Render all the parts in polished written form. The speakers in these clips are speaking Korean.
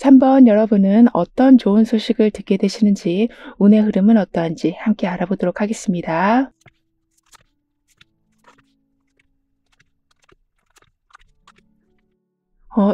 3번 여러분은 어떤 좋은 소식을 듣게 되시는지, 운의 흐름은 어떠한지 함께 알아보도록 하겠습니다.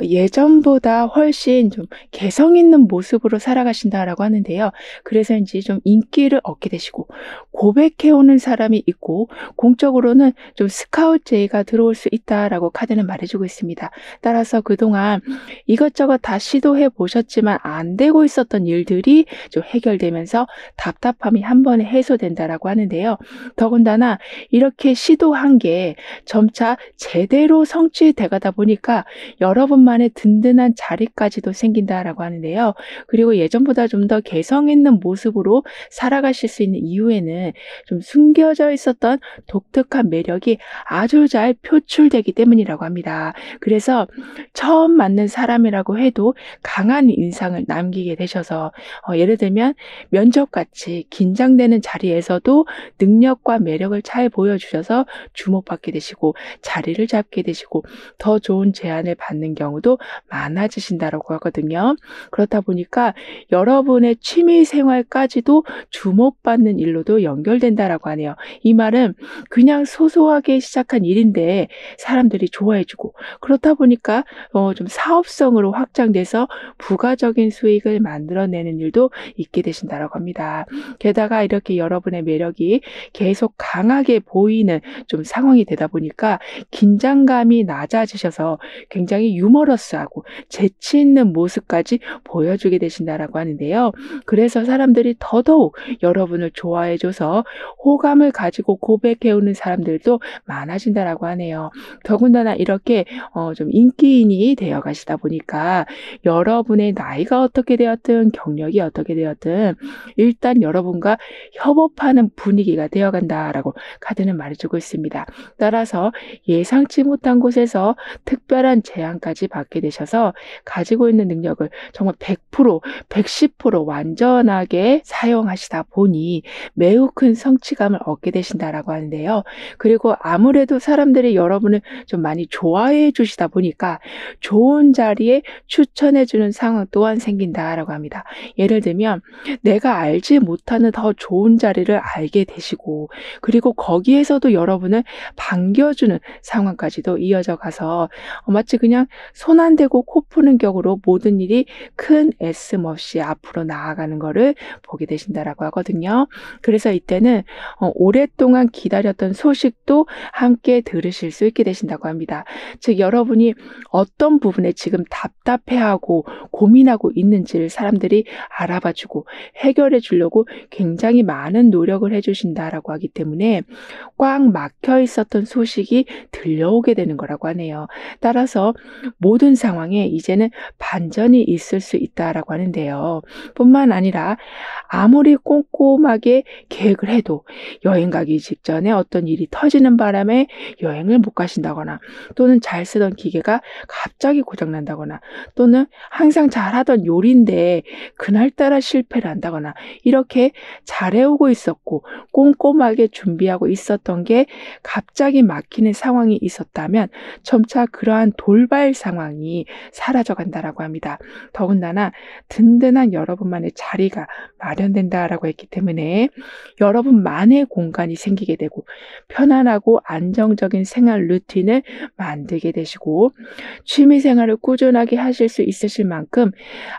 예전보다 훨씬 좀 개성 있는 모습으로 살아가신다라고 하는데요. 그래서인지 좀 인기를 얻게 되시고 고백해 오는 사람이 있고 공적으로는 좀 스카웃 제의가 들어올 수 있다라고 카드는 말해주고 있습니다. 따라서 그동안 이것저것 다 시도해 보셨지만 안 되고 있었던 일들이 좀 해결되면서 답답함이 한 번에 해소된다라고 하는데요. 더군다나 이렇게 시도한 게 점차 제대로 성취돼 가다 보니까 여러분만의 든든한 자리까지도 생긴다라고 하는데요. 그리고 예전보다 좀 더 개성 있는 모습으로 살아가실 수 있는 이유에는 좀 숨겨져 있었던 독특한 매력이 아주 잘 표출되기 때문이라고 합니다. 그래서 처음 만난 사람이라고 해도 강한 인상을 남기게 되셔서 예를 들면 면접같이 긴장되는 자리에서도 능력과 매력을 잘 보여주셔서 주목받게 되시고 자리를 잡게 되시고 더 좋은 제안을 받는 경우도 많아지신다라고 하거든요. 그렇다 보니까 여러분의 취미 생활까지도 주목받는 일로도 연결된다라고 하네요. 이 말은 그냥 소소하게 시작한 일인데 사람들이 좋아해 주고 그렇다 보니까 좀 사업성으로 확장돼서 부가적인 수익을 만들어내는 일도 있게 되신다라고 합니다. 게다가 이렇게 여러분의 매력이 계속 강하게 보이는 좀 상황이 되다 보니까 긴장감이 낮아지셔서 굉장히 유머러스하고 재치 있는 모습까지 보여주게 되신다라고 하는데요. 그래서 사람들이 더더욱 여러분을 좋아해줘서 호감을 가지고 고백해오는 사람들도 많아진다라고 하네요. 더군다나 이렇게 좀 인기인이 되어 가시다 보니까 여러분의 나이가 어떻게 되었든 경력이 어떻게 되었든 일단 여러분과 협업하는 분위기가 되어간다라고 카드는 말해주고 있습니다. 따라서 예상치 못한 곳에서 특별한 제안까지 받게 되셔서 가지고 있는 능력을 정말 100%, 110% 완전하게 사용하시다 보니 매우 큰 성취감을 얻게 되신다라고 하는데요. 그리고 아무래도 사람들이 여러분을 좀 많이 좋아해 주시다 보니까 좋은 자리에 추천해 주는 상황 또한 생긴다라고 합니다. 예를 들면 내가 알지 못하는 더 좋은 자리를 알게 되시고 그리고 거기에서도 여러분을 반겨주는 상황까지도 이어져 가서 마치 그냥 손 안 대고 코 푸는 격으로 모든 일이 큰 애씀 없이 앞으로 나아가는 거를 보게 되신다라고 하거든요. 그래서 이때는 오랫동안 기다렸던 소식도 함께 들으실 수 있게 되신다고 합니다. 즉 여러분이 어떤 부분에 지금 답답해하고 고민하고 있는지를 사람들이 알아봐주고 해결해 주려고 굉장히 많은 노력을 해주신다라고 하기 때문에 꽉 막혀 있었던 소식이 들려오게 되는 거라고 하네요. 따라서 모든 상황에 이제는 반전이 있을 수 있다라고 하는데요. 뿐만 아니라 아무리 꼼꼼하게 계획을 해도 여행 가기 직전에 어떤 일이 터지는 바람에 여행을 못 가신다거나 또는 잘 쓰던 기계가 갑자기 고장난다거나 또는 항상 잘하던 요리인데 그날따라 실패를 한다거나 이렇게 잘해오고 있었고 꼼꼼하게 준비하고 있었던 게 갑자기 막히는 상황이 있었다면 점차 그러한 돌발 상황이 사라져 간다라고 합니다. 더군다나 든든한 여러분만의 자리가 마련된다라고 했기 때문에 여러분만의 공간이 생기게 되고 편안하고 안정적인 생활 루틴을 만들게 되시고 취미 생활을 꾸준하게 하실 수 있으실 만큼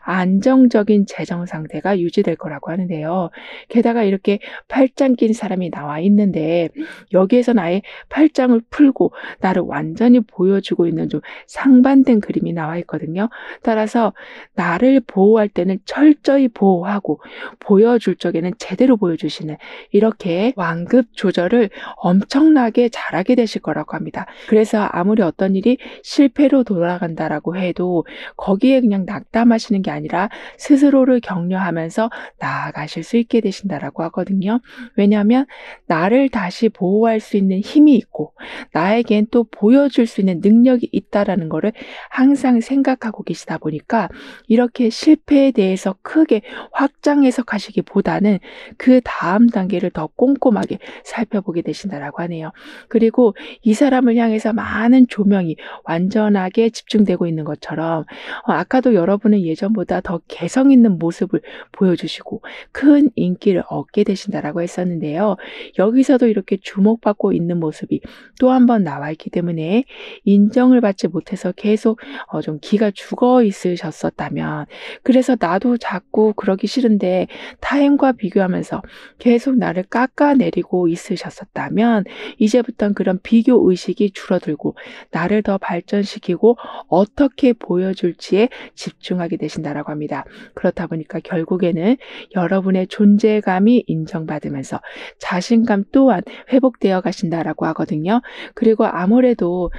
안정적인 재정 상태가 유지될 거라고 하는데요. 게다가 이렇게 팔짱 낀 사람이 나와 있는데 여기에서는 아예 팔짱을 풀고 나를 완전히 보여주고 있는 좀 상반된 그림이 나와 있거든요. 따라서 나를 보호할 때는 철저히 보호하고 보여줄 적에는 제대로 보여주시는 이렇게 완급 조절을 엄청나게 잘하게 되실 거라고 합니다. 그래서 아무리 어떤 일이 실패로 돌아간다라고 해도 거기에 그냥 낙담하시는 게 아니라 스스로를 격려하면서 나아가실 수 있게 되신다라고 하거든요. 왜냐하면 나를 다시 보호할 수 있는 힘이 있고 나에겐 또 보여줄 수 있는 능력이 있다라는 거를 항상 생각하고 계시다 보니까 이렇게 실패에 대해서 크게 확장 해석하시기보다는 그다음 단계를 더 꼼꼼하게 살펴보게 되신다라고 하네요. 그리고 이 사람을 향해서 많은 조명이 완전하게 집중되고 있는 것처럼 아까도 여러분은 예전보다 더 개성 있는 모습을 보여주시고 큰 인기를 얻게 되신다라고 했었는데요. 여기서도 이렇게 주목받고 있는 모습이 또 한 번 나와 있기 때문에 인정을 받지 못해서 계속 좀 기가 죽어 있으셨었다면, 그래서 나도 자꾸 그러기 싫은데 타인과 비교하면서 계속 나를 깎아내리고 있으셨었다면, 이제부터는 그런 비교 의식이 줄어들고 나를 더 발전시키고 어떻게 보여줄지에 집중하게 되신다라고 합니다. 그렇다 보니까 결국에는 여러분의 존재감이 인정받으면서 자신감 또한 회복되어 가신다라고 하거든요. 그리고 아무래도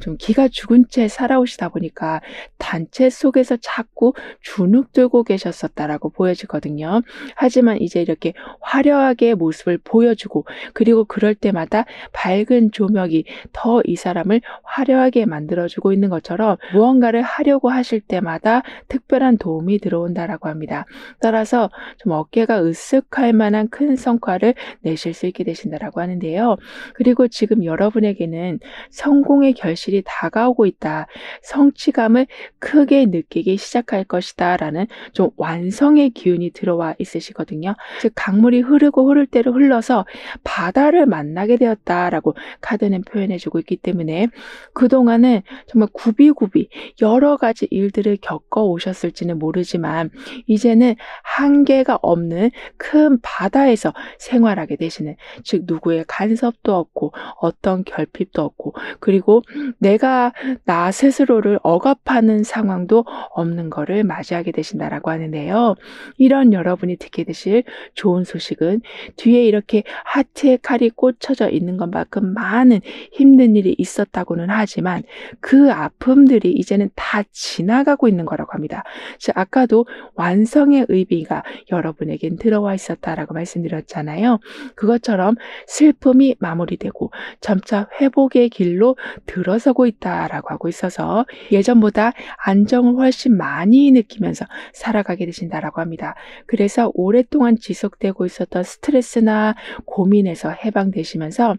좀 기가 죽은 채 살아오시다 보니까 단체 속에서 자꾸 주눅 들고 계셨었다라고 보여지거든요. 하지만 이제 이렇게 화려하게 모습을 보여주고, 그리고 그럴 때마다 밝은 조명이 더 이 사람을 화려하게 만들어주고 있는 것처럼 무언가를 하려고 하실 때마다 특별한 도움이 들어온다라고 합니다. 따라서 좀 어깨가 으쓱할 만한 큰 성과를 내실 수 있게 되신다라고 하는데요. 그리고 지금 여러분에게는 성공의 결실이 다가오고 있다, 성취감을 크게 느끼기 시작할 것이다 라는 좀 완성의 기운이 들어와 있으시거든요. 즉 강물이 흐르고 흐를 대로 흘러서 바다를 만나게 되었다라고 카드는 표현해주고 있기 때문에 그동안은 정말 굽이굽이 여러 가지 일들을 겪어 오셨을지는 모르지만 이제는 한계가 없는 큰 바다에서 생활하게 되시는, 즉 누구의 간섭도 없고 어떤 결핍도 없고, 그리고 내가 나 스스로를 억압하는 상황도 없는 거를 맞이하게 되신다라고 하는데요. 이런 여러분이 듣게 되실 좋은 소식은 뒤에 이렇게 하트의 칼이 꽂혀져 있는 것만큼 많은 힘든 일이 있었다고는 하지만 그 아픔들이 이제는 다 지나가고 있는 거라고 합니다. 즉 아까도 완성의 의미가 여러분에겐 들어와 있었다라고 말씀드렸잖아요. 그것처럼 슬픔이 마무리되고 점차 회복의 길로 들어서고 있다라고 하고 있어서 예전보다 안정을 훨씬 많이 느끼면서 살아가게 되신다라고 합니다. 그래서 오랫동안 지속되고 있었던 스트레스나 고민에서 해방되시면서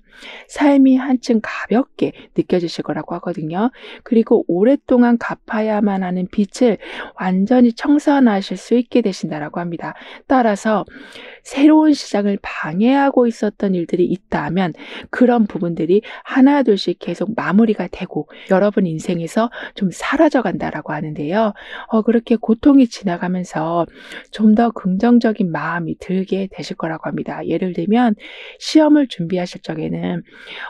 삶이 한층 가볍게 느껴지실 거라고 하거든요. 그리고 오랫동안 갚아야만 하는 빚을 완전히 청산하실 수 있게 되신다라고 합니다. 따라서 새로운 시작을 방해하고 있었던 일들이 있다면 그런 부분들이 하나둘씩 계속 마무리가 되고 여러분 인생에서 좀 사라져 간다라고 하는데요. 그렇게 고통이 지나가면서 좀 더 긍정적인 마음이 들게 되실 거라고 합니다. 예를 들면 시험을 준비하실 적에는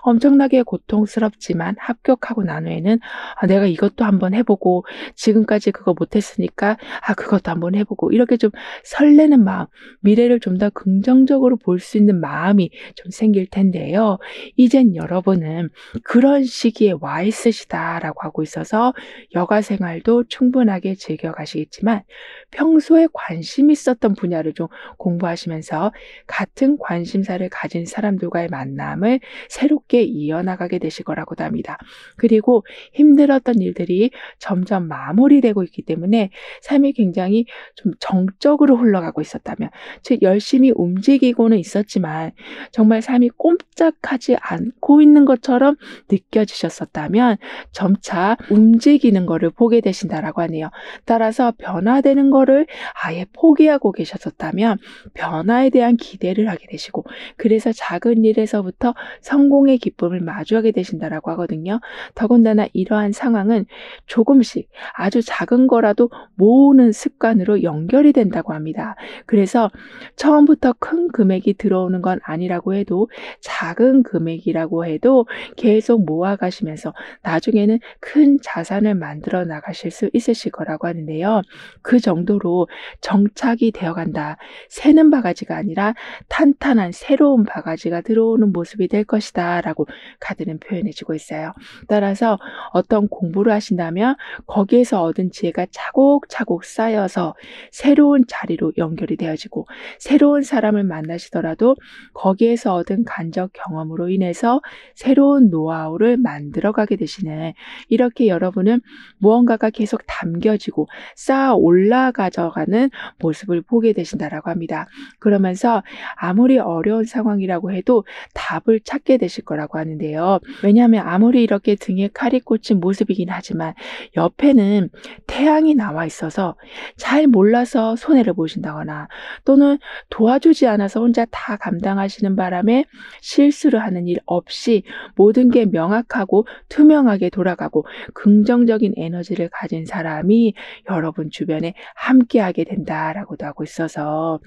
엄청나게 고통스럽지만 합격하고 난 후에는 내가 이것도 한번 해보고 지금까지 그거 못했으니까 그것도 한번 해보고, 이렇게 좀 설레는 마음, 미래를 좀 더 긍정적으로 볼 수 있는 마음이 좀 생길 텐데요. 이젠 여러분은 그런 시기에 와 있으시다라고 하고 있어서 여가 생활도 충분하게 즐겨가시겠지만 평소에 관심 있었던 분야를 좀 공부하시면서 같은 관심사를 가진 사람들과의 만남을 새롭게 이어나가게 되실 거라고도 합니다. 그리고 힘들었던 일들이 점점 마무리되고 있기 때문에 삶이 굉장히 좀 정적으로 흘러가고 있었다면, 즉 열심히 움직이고는 있었지만 정말 삶이 꼼짝하지 않고 있는 것처럼 느껴지셨었다면 점차 움직이는 거를 보게 되신다라고 하네요. 따라서 변화되는 거를 아예 포기하고 계셨었다면 변화에 대한 기대를 하게 되시고, 그래서 작은 일에서부터 성공의 기쁨을 마주하게 되신다라고 하거든요. 더군다나 이러한 상황은 조금씩 아주 작은 거라도 모으는 습관으로 연결이 된다고 합니다. 그래서 처음부터 큰 금액이 들어오는 건 아니라고 해도 작은 금액이라고 해도 계속 모아가시면서 나중에는 큰 자산을 만들어 나가실 수 있으실 거라고 하는데요. 그 정도로 정착이 되어간다, 새는 바가지가 아니라 탄탄한 새로운 바가지가 들어오는 모습이 될 것이다 라고 카드는 표현해주고 있어요. 따라서 어떤 공부를 하신다면 거기에서 얻은 지혜가 차곡차곡 쌓여서 새로운 자리로 연결이 되어지고 새로운 새로운 사람을 만나시더라도 거기에서 얻은 간접 경험으로 인해서 새로운 노하우를 만들어가게 되시는, 이렇게 여러분은 무언가가 계속 담겨지고 쌓아 올라가져가는 모습을 보게 되신다라고 합니다. 그러면서 아무리 어려운 상황이라고 해도 답을 찾게 되실 거라고 하는데요. 왜냐하면 아무리 이렇게 등에 칼이 꽂힌 모습이긴 하지만 옆에는 태양이 나와 있어서 잘 몰라서 손해를 보신다거나 또는 도와주지 않아서 혼자 다 감당하시는 바람에 실수를 하는 일 없이 모든 게 명확하고 투명하게 돌아가고 긍정적인 에너지를 가진 사람이 여러분 주변에 함께하게 된다라고도 하고 있어서,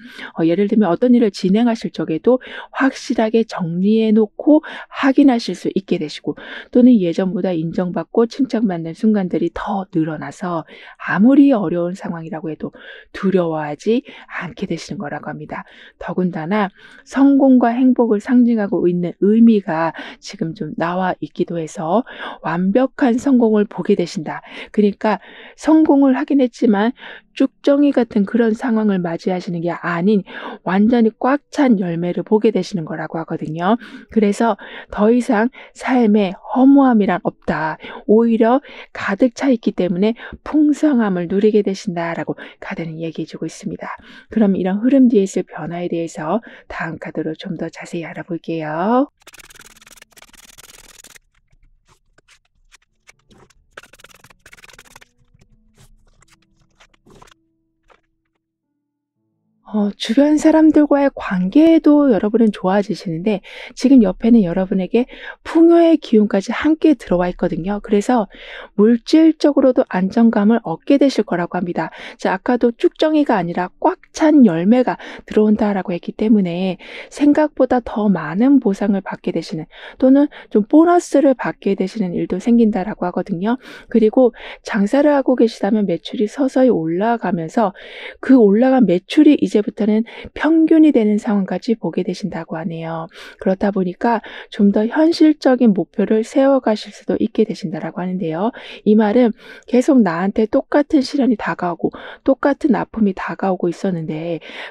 예를 들면 어떤 일을 진행하실 적에도 확실하게 정리해 놓고 확인하실 수 있게 되시고, 또는 예전보다 인정받고 칭찬받는 순간들이 더 늘어나서 아무리 어려운 상황이라고 해도 두려워하지 않게 되시는 거라고 합니다. 더군다나 성공과 행복을 상징하고 있는 의미가 지금 좀 나와 있기도 해서 완벽한 성공을 보게 되신다. 그러니까 성공을 하긴 했지만 쭉정이 같은 그런 상황을 맞이하시는 게 아닌 완전히 꽉 찬 열매를 보게 되시는 거라고 하거든요. 그래서 더 이상 삶에 허무함이란 없다. 오히려 가득 차 있기 때문에 풍성함을 누리게 되신다라고 카드는 얘기해 주고 있습니다. 그럼 이런 흐름 뒤에 있을 변화에 대해서 다음 카드로 좀 더 자세히 알아볼게요. 주변 사람들과의 관계도 여러분은 좋아지시는데 지금 옆에는 여러분에게 풍요의 기운까지 함께 들어와 있거든요. 그래서 물질적으로도 안정감을 얻게 되실 거라고 합니다. 자, 아까도 쭉정이가 아니라 꽉 찬 열매가 들어온다라고 했기 때문에 생각보다 더 많은 보상을 받게 되시는, 또는 좀 보너스를 받게 되시는 일도 생긴다라고 하거든요. 그리고 장사를 하고 계시다면 매출이 서서히 올라가면서 그 올라간 매출이 이제부터는 평균이 되는 상황까지 보게 되신다고 하네요. 그렇다 보니까 좀 더 현실적인 목표를 세워가실 수도 있게 되신다라고 하는데요. 이 말은 계속 나한테 똑같은 시련이 다가오고 똑같은 아픔이 다가오고 있었는데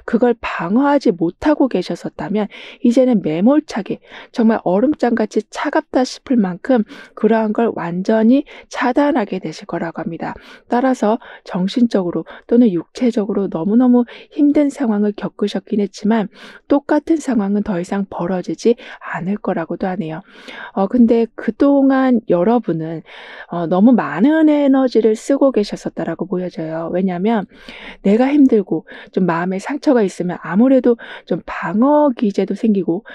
그걸 방어하지 못하고 계셨었다면 이제는 매몰차게 정말 얼음장같이 차갑다 싶을 만큼 그러한 걸 완전히 차단하게 되실 거라고 합니다. 따라서 정신적으로 또는 육체적으로 너무너무 힘든 상황을 겪으셨긴 했지만 똑같은 상황은 더 이상 벌어지지 않을 거라고도 하네요. 근데 그동안 여러분은 너무 많은 에너지를 쓰고 계셨었다라고 보여져요. 왜냐하면 내가 힘들고 좀 마음에 상처가 있으면 아무래도 좀 방어 기제도 생기고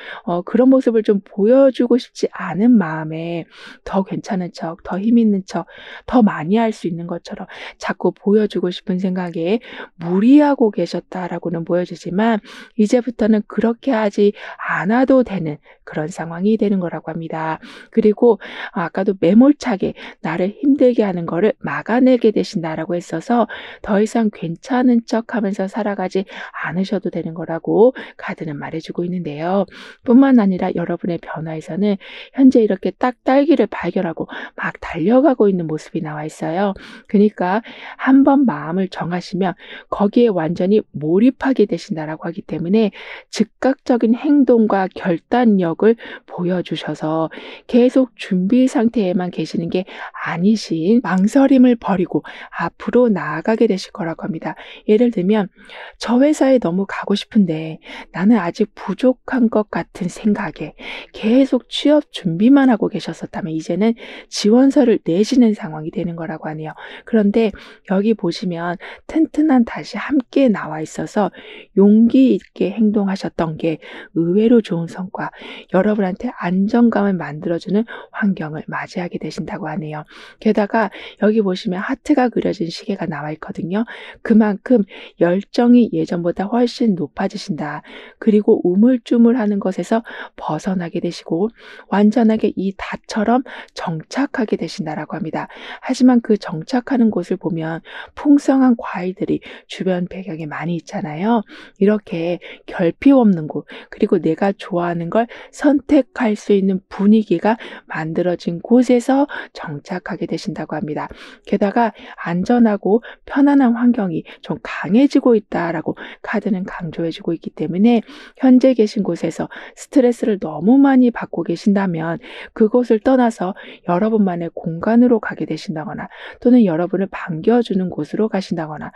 그런 모습을 좀 보여주고 싶지 않은 마음에 더 괜찮은 척, 더 힘 있는 척, 더 많이 할 수 있는 것처럼 자꾸 보여주고 싶은 생각에 무리하고 계셨다라고는 보여지지만 이제부터는 그렇게 하지 않아도 되는 그런 상황이 되는 거라고 합니다. 그리고 아까도 매몰차게 나를 힘들게 하는 거를 막아내게 되신다라고 했어서 더 이상 괜찮은 척하면서 살아가지 않으셔도 되는 거라고 카드는 말해주고 있는데요. 뿐만 아니라 여러분의 변화에서는 현재 이렇게 딱 딸기를 발견하고 막 달려가고 있는 모습이 나와 있어요. 그러니까 한번 마음을 정하시면 거기에 완전히 몰입하게 되신다라고 하기 때문에 즉각적인 행동과 결단력을 보여주셔서 계속 준비 상태에만 계시는 게 아니신 망설임을 버리고 앞으로 나아가게 되실 거라고 합니다. 예를 들면 저 회사에 너무 가고 싶은데 나는 아직 부족한 것 같은 생각에 계속 취업 준비만 하고 계셨었다면 이제는 지원서를 내시는 상황이 되는 거라고 하네요. 그런데 여기 보시면 튼튼한 다시 함께 나와 있어서 용기 있게 행동하셨던 게 의외로 좋은 성과, 여러분한테 안정감을 만들어주는 환경을 맞이하게 되신다고 하네요. 게다가 여기 보시면 하트가 그려진 시계가 나와 있거든요. 그만큼 열정이 예전보다 훨씬 높아지신다. 그리고 우물쭈물하는 것에서 벗어나게 되시고 완전하게 이 닷처럼 정착하게 되신다라고 합니다. 하지만 그 정착하는 곳을 보면 풍성한 과일들이 주변 배경에 많이 있잖아요. 이렇게 결핍 없는 곳, 그리고 내가 좋아하는 걸 선택할 수 있는 분위기가 만들어진 곳에서 정착하게 되신다고 합니다. 게다가 안전하고 편안한 환경이 좀 강해지고 있다라고 카드는 강조해주고 있기 때문에 현재 계신 곳에서 스트레스를 너무 많이 받고 계신다면 그곳을 떠나서 여러분만의 공간으로 가게 되신다거나 또는 여러분을 반겨주는 곳으로 가신다거나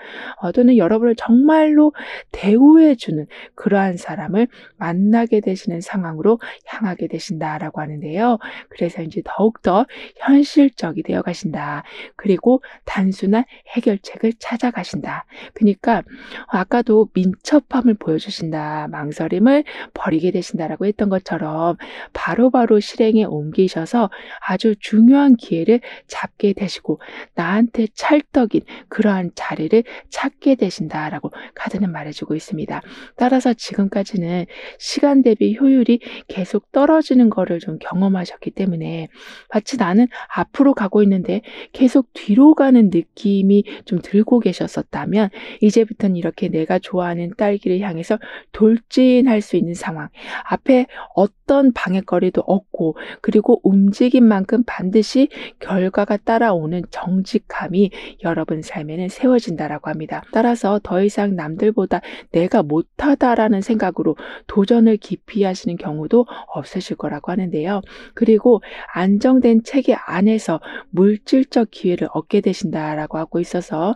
또는 여러분을 정말로 대우해주는 그러한 사람을 만나게 되시는 상황으로 향하게 되신다라고 하는데요. 그래서 이제 더욱더 현실적이 되어 가신다. 그리고 단순한 해결책을 찾아가신다. 그러니까 아까도 민첩함을 보여주신다. 망설임을 버리게 되신다라고 했던 것처럼 바로바로 실행에 옮기셔서 아주 중요한 기회를 잡게 되시고 나한테 찰떡인 그러한 자리를 찾게 되신다라고 카드는 말해주고 있습니다. 따라서 지금까지는 시간 대비 효율이 계속 떨어지는 거를 좀 경험하셨기 때문에 마치 나는 앞으로 가고 있는데 계속 뒤로 가는 느낌이 좀 들고 계셨었다면 이제부터는 이렇게 내가 좋아하는 딸기를 향해서 돌진할 수 있는 상황, 앞에 어떤 방해거리도 없고 그리고 움직인 만큼 반드시 결과가 따라오는 정직함이 여러분 삶에는 세워진다라고 합니다. 따라서 더 이상 남들보다 내가 못하다라는 생각으로 도전을 기피하시는 경우도 없으실 거라고 하는데요. 그리고 안정된 체계 안에서 물질적 기회를 얻게 되신다라고 하고 있어서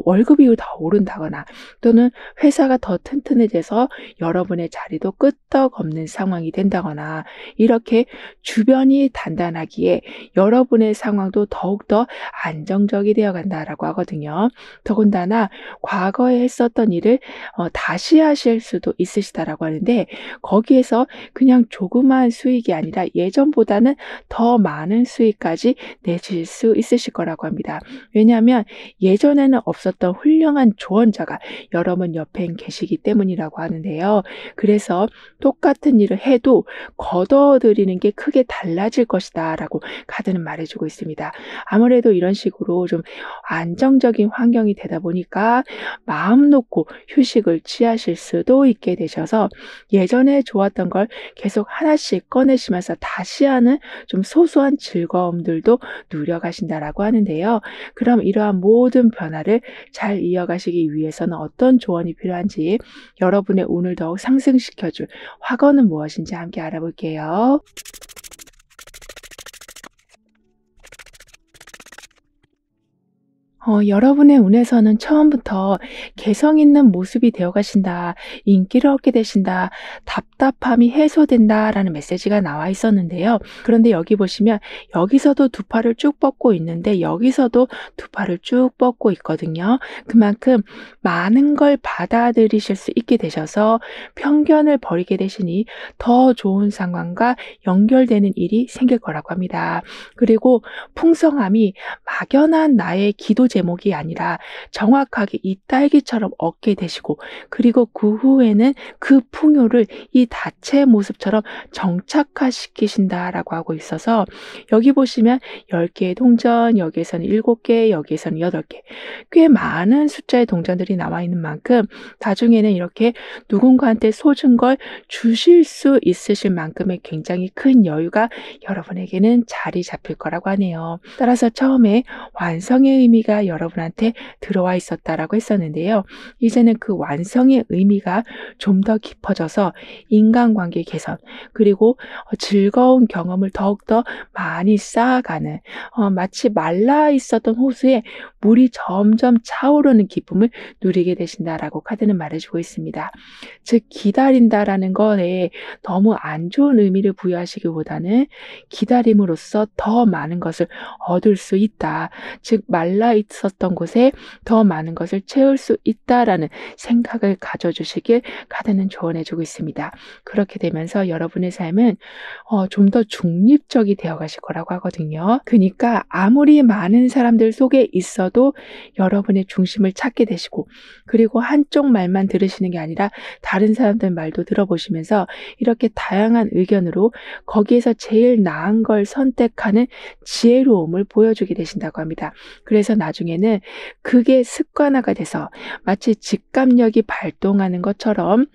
월급이 더 오른다거나 또는 회사가 더 튼튼해져서 여러분의 자리도 끄떡없는 상황이 된다거나 이렇게 주변이 단단하기에 여러분의 상황도 더욱더 안정적이 되어 간다라고 하거든요. 더군다나 과거에 했었던 일을 다시 하실 수도 있으시다라고 하는데 거기에서 그냥 조그마한 수익이 아니라 예전보다는 더 많은 수익까지 내실 수 있으실 거라고 합니다. 왜냐하면 예전에는 없었던 훌륭한 조언자가 여러분 옆에 계시기 때문이라고 하는데요. 그래서 똑같은 일을 해도 거둬들이는 게 크게 달라질 것이다 라고 카드는 말해주고 있습니다. 아무래도 이런 식으로 좀 안정적인 환경이 되다 보니까 마음 놓고 휴식을 취하실 수도 있게 되셔서 예전에 좋았던 걸 계속 하나씩 꺼내시면서 다시 하는 좀 소소한 즐거움들도 누려가신다라고 하는데요. 그럼 이러한 모든 변화를 잘 이어가시기 위해서는 어떤 조언이 필요한지 여러분의 운을 더욱 상승시켜줄 화건은 무엇인지 함께 알아볼게요. 여러분의 운에서는 처음부터 개성 있는 모습이 되어 가신다, 인기를 얻게 되신다, 답답함이 해소된다라는 메시지가 나와 있었는데요. 그런데 여기 보시면 여기서도 두 팔을 쭉 뻗고 있는데 여기서도 두 팔을 쭉 뻗고 있거든요. 그만큼 많은 걸 받아들이실 수 있게 되셔서 편견을 버리게 되시니 더 좋은 상황과 연결되는 일이 생길 거라고 합니다. 그리고 풍성함이 막연한 나의 기도 제목이 아니라 정확하게 이 딸기처럼 얻게 되시고 그리고 그 후에는 그 풍요를 이 닷의 모습처럼 정착화시키신다라고 하고 있어서 여기 보시면 10개의 동전, 여기에서는 7개, 여기에서는 8개 꽤 많은 숫자의 동전들이 나와 있는 만큼 나중에는 이렇게 누군가한테 소중 걸 주실 수 있으실 만큼의 굉장히 큰 여유가 여러분에게는 자리 잡힐 거라고 하네요. 따라서 처음에 완성의 의미가 여러분한테 들어와 있었다라고 했었는데요. 이제는 그 완성의 의미가 좀 더 깊어져서 인간관계 개선 그리고 즐거운 경험을 더욱더 많이 쌓아가는 마치 말라 있었던 호수에 물이 점점 차오르는 기쁨을 누리게 되신다라고 카드는 말해주고 있습니다. 즉 기다린다라는 것에 너무 안 좋은 의미를 부여하시기보다는 기다림으로써 더 많은 것을 얻을 수 있다. 즉 말라 있었던 곳에 더 많은 것을 채울 수 있다라는 생각을 가져주시길 카드는 조언해주고 있습니다. 그렇게 되면서 여러분의 삶은 좀 더 중립적이 되어가실 거라고 하거든요. 그러니까 아무리 많은 사람들 속에 있어도 여러분의 중심을 찾게 되시고 그리고 한쪽 말만 들으시는 게 아니라 다른 사람들 말도 들어보시면서 이렇게 다양한 의견으로 거기에서 제일 나은 걸 선택하는 지혜로움을 보여주게 되신다고 합니다. 그래서 나중에 나중에는 그게 습관화가 돼서 마치 직감력이 발동하는 것처럼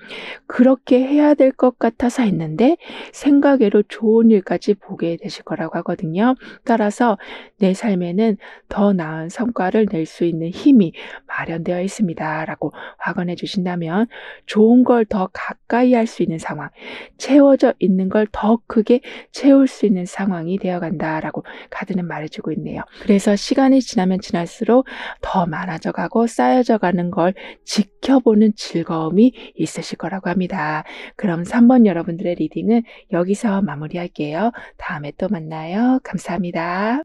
그렇게 해야 될 것 같아서 했는데 생각외로 좋은 일까지 보게 되실 거라고 하거든요. 따라서 내 삶에는 더 나은 성과를 낼 수 있는 힘이 마련되어 있습니다라고 확언해 주신다면 좋은 걸 더 가까이 할 수 있는 상황, 채워져 있는 걸 더 크게 채울 수 있는 상황이 되어 간다라고 카드는 말해주고 있네요. 그래서 시간이 지나면 지날수록 더 많아져 가고 쌓여져 가는 걸 지켜보는 즐거움이 있으실 거라고 합니다. 그럼 3번 여러분들의 리딩은 여기서 마무리할게요. 다음에 또 만나요. 감사합니다.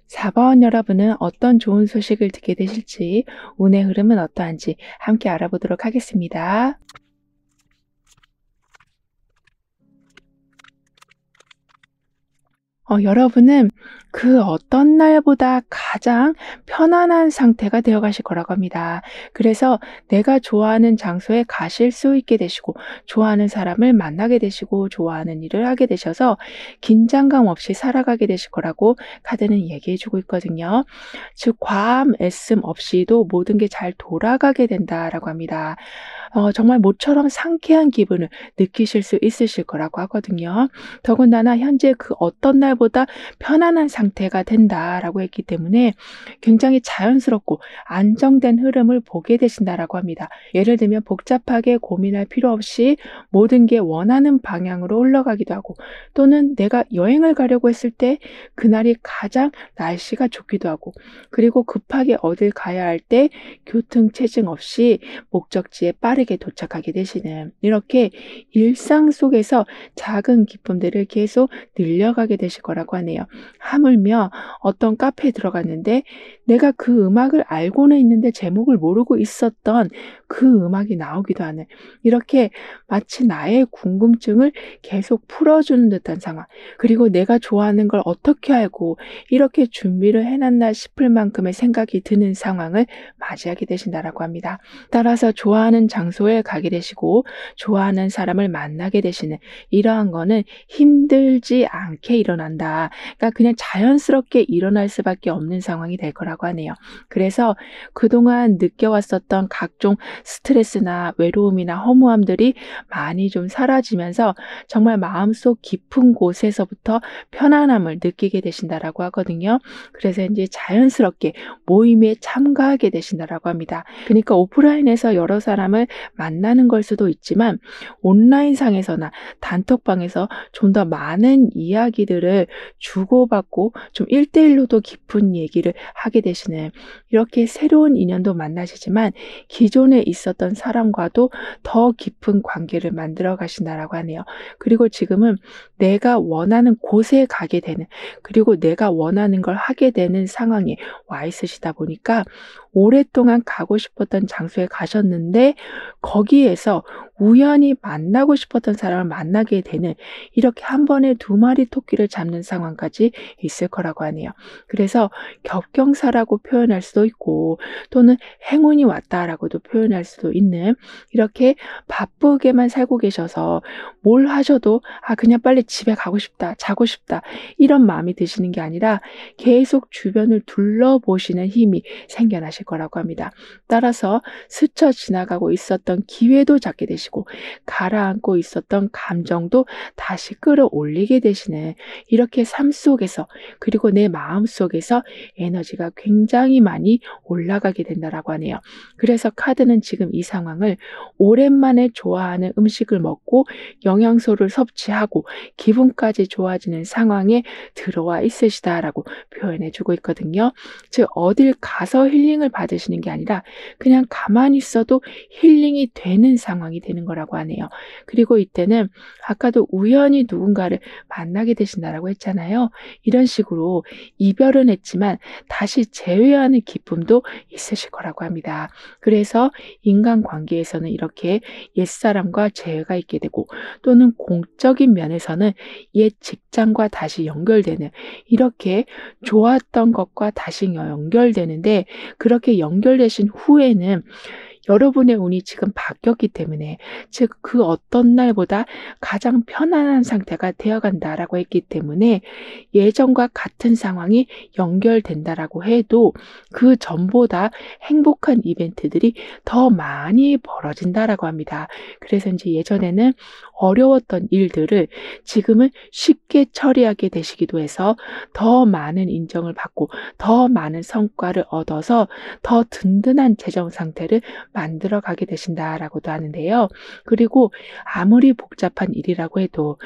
4번 여러분은 어떤 좋은 소식을 듣게 되실지, 운의 흐름은 어떠한지 함께 알아보도록 하겠습니다. 여러분은 그 어떤 날보다 가장 편안한 상태가 되어 가실 거라고 합니다. 그래서 내가 좋아하는 장소에 가실 수 있게 되시고, 좋아하는 사람을 만나게 되시고, 좋아하는 일을 하게 되셔서 긴장감 없이 살아가게 되실 거라고 카드는 얘기해 주고 있거든요. 즉, 과함, 애씀 없이도 모든 게 잘 돌아가게 된다라고 합니다. 정말 모처럼 상쾌한 기분을 느끼실 수 있으실 거라고 하거든요. 더군다나 현재 그 어떤 날보다 편안한 상태가 된다라고 했기 때문에 굉장히 자연스럽고 안정된 흐름을 보게 되신다라고 합니다. 예를 들면 복잡하게 고민할 필요 없이 모든 게 원하는 방향으로 흘러가기도 하고, 또는 내가 여행을 가려고 했을 때 그날이 가장 날씨가 좋기도 하고, 그리고 급하게 어딜 가야 할 때 교통체증 없이 목적지에 빠르게 도착하게 되시는, 이렇게 일상 속에서 작은 기쁨들을 계속 늘려가게 되실 거라고 하네요. 하물며 어떤 카페에 들어갔는데 내가 그 음악을 알고는 있는데 제목을 모르고 있었던 그 음악이 나오기도 하는, 이렇게 마치 나의 궁금증을 계속 풀어주는 듯한 상황, 그리고 내가 좋아하는 걸 어떻게 알고 이렇게 준비를 해놨나 싶을 만큼의 생각이 드는 상황을 맞이하게 되신다라고 합니다. 따라서 좋아하는 장소에 가게 되시고 좋아하는 사람을 만나게 되시는 이러한 거는 힘들지 않게 일어난다. 그러니까 그냥 자연스럽게 일어날 수밖에 없는 상황이 될 거라고 하네요. 그래서 그동안 느껴왔었던 각종 스트레스나 외로움이나 허무함들이 많이 좀 사라지면서 정말 마음속 깊은 곳에서부터 편안함을 느끼게 되신다라고 하거든요. 그래서 이제 자연스럽게 모임에 참가하게 되신다라고 합니다. 그러니까 오프라인에서 여러 사람을 만나는 걸 수도 있지만 온라인상에서나 단톡방에서 좀 더 많은 이야기들을 주고받고 좀 1대1로도 깊은 얘기를 하게 되시는, 이렇게 새로운 인연도 만나시지만 기존에 있었던 사람과도 더 깊은 관계를 만들어 가신다라고 하네요. 그리고 지금은 내가 원하는 곳에 가게 되는, 그리고 내가 원하는 걸 하게 되는 상황에 와 있으시다 보니까 오랫동안 가고 싶었던 장소에 가셨는데 거기에서 우연히 만나고 싶었던 사람을 만나게 되는, 이렇게 한 번에 두 마리 토끼를 잡는 상황까지 있을 거라고 하네요. 그래서 겹경사라고 표현할 수도 있고, 또는 행운이 왔다라고도 표현할 수도 있는, 이렇게 바쁘게만 살고 계셔서 뭘 하셔도 그냥 빨리 집에 가고 싶다, 자고 싶다, 이런 마음이 드시는 게 아니라 계속 주변을 둘러보시는 힘이 생겨나실 거라고 합니다. 따라서 스쳐 지나가고 있었던 기회도 잡게 되시고 가라앉고 있었던 감정도 다시 끌어올리게 되시는, 이렇게 삶 속에서, 그리고 내 마음 속에서 에너지가 굉장히 많이 올라가게 된다라고 하네요. 그래서 카드는 지금 이 상황을 오랜만에 좋아하는 음식을 먹고 영양소를 섭취하고 기분까지 좋아지는 상황에 들어와 있으시다라고 표현해 주고 있거든요. 즉, 어딜 가서 힐링을 받으시는 게 아니라 그냥 가만히 있어도 힐링이 되는 상황이 되는 되는 거라고 하네요. 그리고 이때는 아까도 우연히 누군가를 만나게 되신다라고 했잖아요. 이런 식으로 이별은 했지만 다시 재회하는 기쁨도 있으실 거라고 합니다. 그래서 인간관계에서는 이렇게 옛사람과 재회가 있게 되고, 또는 공적인 면에서는 옛 직장과 다시 연결되는, 이렇게 좋았던 것과 다시 연결되는데, 그렇게 연결되신 후에는 여러분의 운이 지금 바뀌었기 때문에, 즉 그 어떤 날보다 가장 편안한 상태가 되어간다라고 했기 때문에, 예전과 같은 상황이 연결된다라고 해도 그 전보다 행복한 이벤트들이 더 많이 벌어진다라고 합니다. 그래서 이제 예전에는 어려웠던 일들을 지금은 쉽게 처리하게 되시기도 해서 더 많은 인정을 받고 더 많은 성과를 얻어서 더 든든한 재정 상태를 만들어 가게 되신다라고도 하는데요. 그리고 아무리 복잡한 일이라고 해도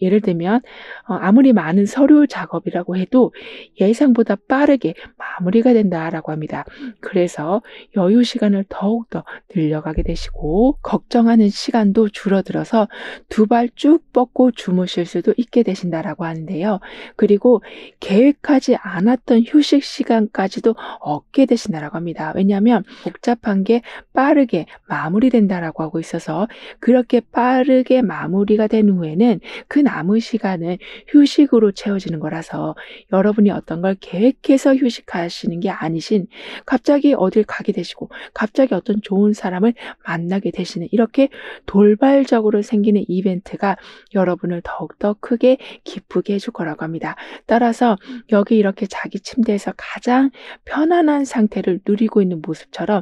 예를 들면 아무리 많은 서류 작업이라고 해도 예상보다 빠르게 마무리가 된다라고 합니다. 그래서 여유 시간을 더욱더 늘려가게 되시고, 걱정하는 시간도 줄어들어서 두 발 쭉 뻗고 주무실 수도 있게 되신다라고 하는데요. 그리고 계획하지 않았던 휴식 시간까지도 얻게 되신다라고 합니다. 왜냐하면 복잡한 게 빠르게 마무리된다라고 하고 있어서, 그렇게 빠르게 마무리가 된 후에는 그 남은 시간은 휴식으로 채워지는 거라서, 여러분이 어떤 걸 계획해서 휴식하시는 게 아니신, 갑자기 어딜 가게 되시고 갑자기 어떤 좋은 사람을 만나게 되시는, 이렇게 돌발적으로 생기는 이벤트가 여러분을 더욱더 크게 기쁘게 해줄 거라고 합니다. 따라서 여기 이렇게 자기 침대에서 가장 편안한 상태를 누리고 있는 모습처럼,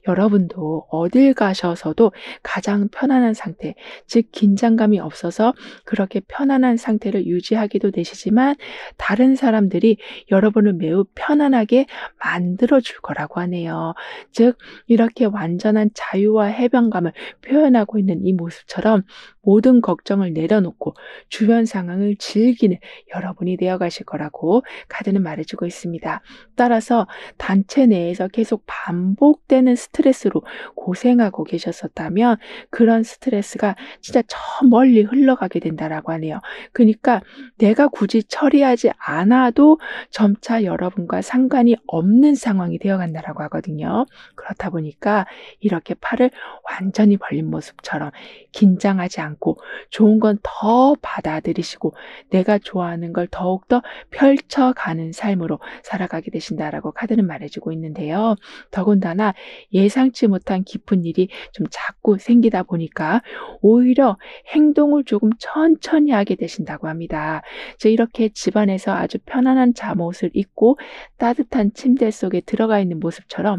여러분도 어딜 가셔서도 가장 편안한 상태, 즉 긴장감이 없어서 그렇게 편안한 상태를 유지하기도 되시지만, 다른 사람들이 여러분을 매우 편안하게 만들어 줄 거라고 하네요. 즉 이렇게 완전한 자유와 해방감을 표현하고 있는 이 모습처럼 모든 걱정을 내려놓고 주변 상황을 즐기는 여러분이 되어가실 거라고 카드는 말해주고 있습니다. 따라서 단체 내에서 계속 반복되는 스트레스로 고생하고 계셨었다면, 그런 스트레스가 진짜 저 멀리 흘러가게 된다라고 하네요. 그러니까 내가 굳이 처리하지 않아도 점차 여러분과 상관이 없는 상황이 되어간다라고 하거든요. 그렇다 보니까 이렇게 팔을 완전히 벌린 모습처럼 긴장하지 않고 좋은 건 더 받아들이시고 내가 좋아하는 걸 더욱더 펼쳐가는 삶으로 살아가게 되신다라고 카드는 말해주고 있는데요. 더군다나 예상치 못한 깊은 일이 좀 자꾸 생기다 보니까 오히려 행동을 조금 천천히 하게 되신다고 합니다. 즉 이렇게 집안에서 아주 편안한 잠옷을 입고 따뜻한 침대 속에 들어가 있는 모습처럼,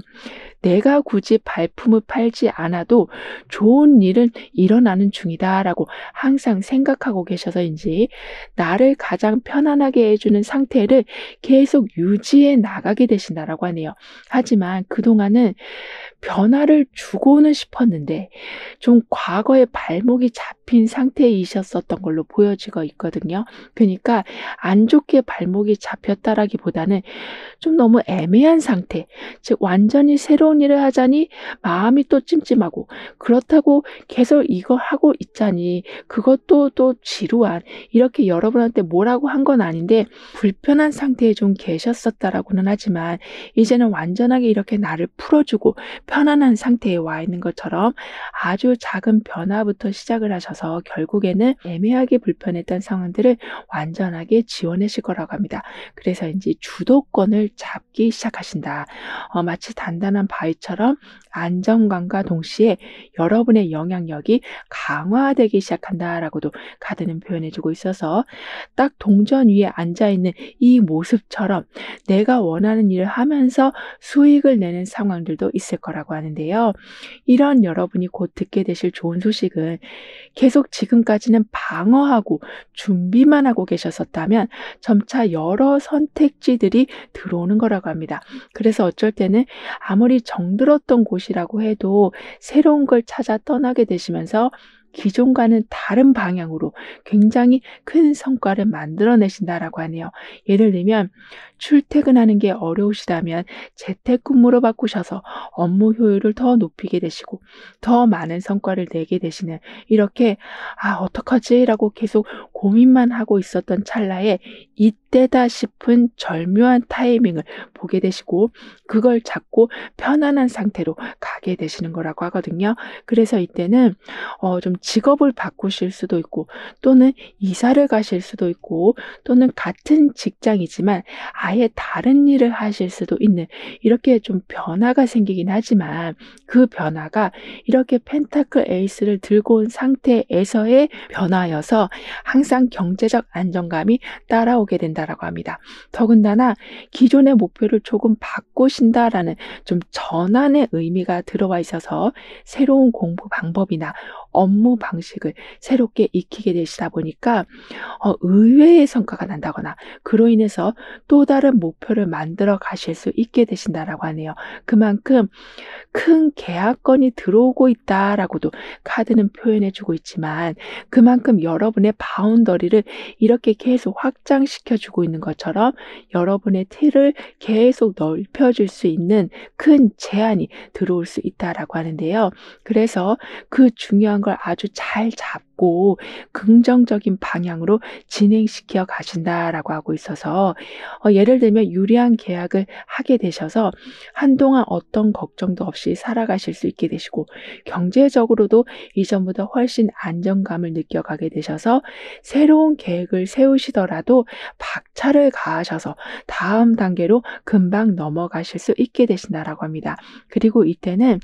내가 굳이 발품을 팔지 않아도 좋은 일은 일어나는 중이다라고 항상 생각하고 계셔서인지, 나를 가장 편안하게 해주는 상태를 계속 유지해 나가게 되신다라고 하네요. 하지만 그동안은 변화를 주고는 싶었는데 좀 과거에 발목이 잡힌 상태이셨었던 걸로 보여지고 있거든요. 그러니까 안 좋게 발목이 잡혔다라기보다는 좀 너무 애매한 상태, 즉 완전히 새로운 일을 하자니 마음이 또 찜찜하고, 그렇다고 계속 이거 하고 있자니 그것도 또 지루한, 이렇게 여러분한테 뭐라고 한 건 아닌데 불편한 상태에 좀 계셨었다라고는 하지만, 이제는 완전하게 이렇게 나를 풀어주고 편안한 상태에 와 있는 것처럼 아주 작은 변화부터 시작을 하셔서 결국에는 애매하게 불편했던 상황들을 완전하게 지워내실 거라고 합니다. 그래서 이제 주도권을 잡기 시작하신다. 마치 단단한 바위처럼 안정감과 동시에 여러분의 영향력이 강화되기 시작한다라고도 카드는 표현해주고 있어서, 딱 동전 위에 앉아있는 이 모습처럼 내가 원하는 일을 하면서 수익을 내는 상황들도 있을 거라고 하는데요. 이런 여러분이 곧 듣게 되실 좋은 소식은, 계속 지금까지는 방어하고 준비만 하고 계셨었다면 점차 여러 선택지들이 들어오는 거라고 합니다. 그래서 어쩔 때는 아무리 정들었던 곳이라고 해도 새로운 걸 찾아 떠나게 되시면서 기존과는 다른 방향으로 굉장히 큰 성과를 만들어내신다라고 하네요. 예를 들면 출퇴근하는 게 어려우시다면 재택근무로 바꾸셔서 업무 효율을 더 높이게 되시고 더 많은 성과를 내게 되시는, 이렇게 '아 어떡하지?'라고 계속 고민만 하고 있었던 찰나에 이때다 싶은 절묘한 타이밍을 보게 되시고 그걸 잡고 편안한 상태로 가게 되시는 거라고 하거든요. 그래서 이때는 좀 직업을 바꾸실 수도 있고, 또는 이사를 가실 수도 있고, 또는 같은 직장이지만 아예 다른 일을 하실 수도 있는, 이렇게 좀 변화가 생기긴 하지만 그 변화가 이렇게 펜타클 에이스를 들고 온 상태에서의 변화여서 항상 경제적 안정감이 따라오게 된다라고 합니다. 더군다나 기존의 목표를 조금 바꾸신다라는 좀 전환의 의미가 들어와 있어서 새로운 공부 방법이나 업무 방식을 새롭게 익히게 되시다 보니까 의외의 성과가 난다거나 그로 인해서 또 다른 목표를 만들어 가실 수 있게 되신다라고 하네요. 그만큼 큰 계약건이 들어오고 있다라고도 카드는 표현해 주고 있지만, 그만큼 여러분의 바운더리를 이렇게 계속 확장시켜 주고 있는 것처럼 여러분의 틀을 계속 넓혀 줄 수 있는 큰 제안이 들어올 수 있다라고 하는데요. 그래서 그 중요한 걸 아주 잘 잡고 긍정적인 방향으로 진행시켜 가신다라고 하고 있어서, 예를 들면 유리한 계약을 하게 되셔서 한동안 어떤 걱정도 없이 살아가실 수 있게 되시고, 경제적으로도 이전보다 훨씬 안정감을 느껴가게 되셔서 새로운 계획을 세우시더라도 박차를 가하셔서 다음 단계로 금방 넘어가실 수 있게 되신다라고 합니다. 그리고 이때는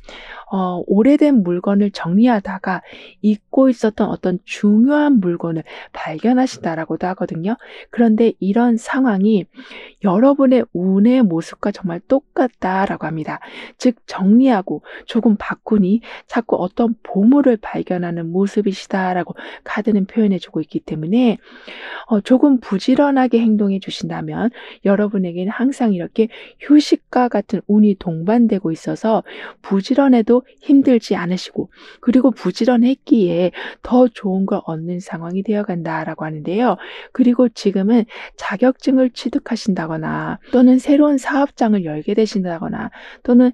오래된 물건을 정리하다가 잊고 있었던 어떤 중요한 물건을 발견하신다라고도 하거든요. 그런데 이런 상황이 여러분의 운의 모습과 정말 똑같다라고 합니다. 즉 정리하고 조금 바꾸니 자꾸 어떤 보물을 발견하는 모습이시다라고 카드는 표현해 주고 있기 때문에 조금 부지런하게 행동해 주신다면 여러분에게는 항상 이렇게 휴식과 같은 운이 동반되고 있어서 부지런해도 힘들지 않으시고, 그리고 부지런했기에 더 좋은 걸 얻는 상황이 되어 간다라고 하는데요. 그리고 지금은 자격증을 취득하신다거나 또는 새로운 사업장을 열게 되신다거나 또는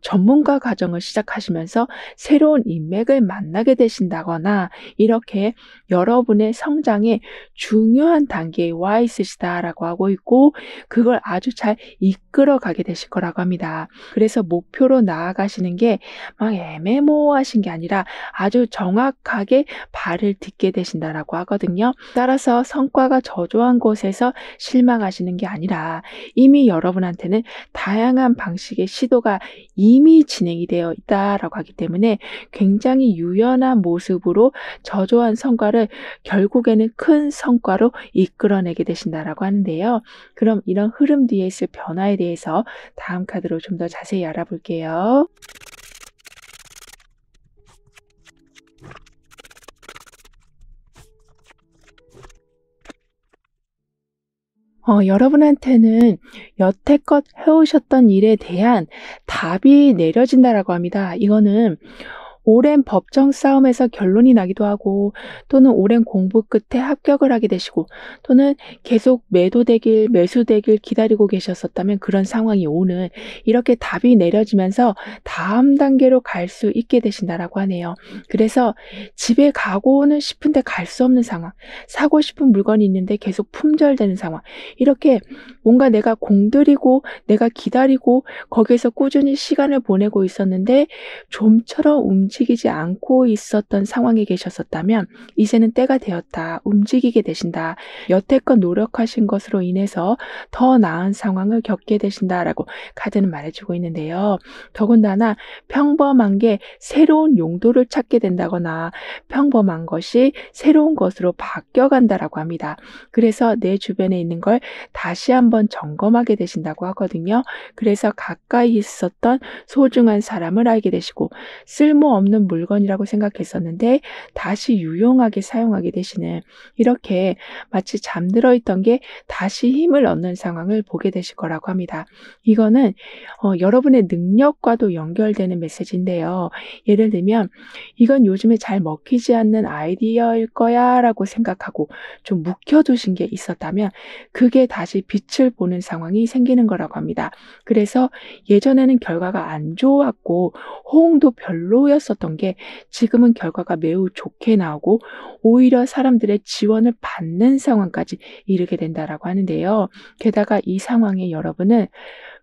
전문가 과정을 시작하시면서 새로운 인맥을 만나게 되신다거나, 이렇게 여러분의 성장에 중요한 단계에 와 있으시다라고 하고 있고, 그걸 아주 잘 이끌어 가게 되실 거라고 합니다. 그래서 목표로 나아가시는 게 막 애매모호하신 게 아니라 아주 정확하게 발을 딛게 되신다라고 하거든요. 따라서 성과가 저조한 곳에서 실망하시는 게 아니라 이미 여러분한테는 다양한 방식의 시도가 이미 진행이 되어 있다라고 하기 때문에 굉장히 유연한 모습으로 저조한 성과를 결국에는 큰 성과로 이끌어내게 되신다라고 하는데요. 그럼 이런 흐름 뒤에 있을 변화에 대해서 다음 카드로 좀 더 자세히 알아볼게요. 여러분한테는 여태껏 해오셨던 일에 대한 답이 내려진다라고 합니다. 이거는 오랜 법정 싸움에서 결론이 나기도 하고, 또는 오랜 공부 끝에 합격을 하게 되시고, 또는 계속 매도되길 매수되길 기다리고 계셨었다면 그런 상황이 오는, 이렇게 답이 내려지면서 다음 단계로 갈 수 있게 되신다라고 하네요. 그래서 집에 가고는 싶은데 갈 수 없는 상황, 사고 싶은 물건이 있는데 계속 품절되는 상황, 이렇게 뭔가 내가 공들이고 내가 기다리고 거기에서 꾸준히 시간을 보내고 있었는데 좀처럼 움직이지 않고 있었던 상황에 계셨었다면 이제는 때가 되었다. 움직이게 되신다. 여태껏 노력하신 것으로 인해서 더 나은 상황을 겪게 되신다라고 카드는 말해주고 있는데요. 더군다나 평범한 게 새로운 용도를 찾게 된다거나 평범한 것이 새로운 것으로 바뀌어간다라고 합니다. 그래서 내 주변에 있는 걸 다시 한번 점검하게 되신다고 하거든요. 그래서 가까이 있었던 소중한 사람을 알게 되시고 쓸모없는 없는 물건이라고 생각했었는데 다시 유용하게 사용하게 되시는, 이렇게 마치 잠들어 있던 게 다시 힘을 얻는 상황을 보게 되실 거라고 합니다. 이거는 여러분의 능력과도 연결되는 메시지인데요. 예를 들면 이건 요즘에 잘 먹히지 않는 아이디어일 거야라고 생각하고 좀 묵혀두신 게 있었다면 그게 다시 빛을 보는 상황이 생기는 거라고 합니다. 그래서 예전에는 결과가 안 좋았고 호응도 별로였었던 게 지금은 결과가 매우 좋게 나오고 오히려 사람들의 지원을 받는 상황까지 이르게 된다라고 하는데요. 게다가 이 상황에 여러분은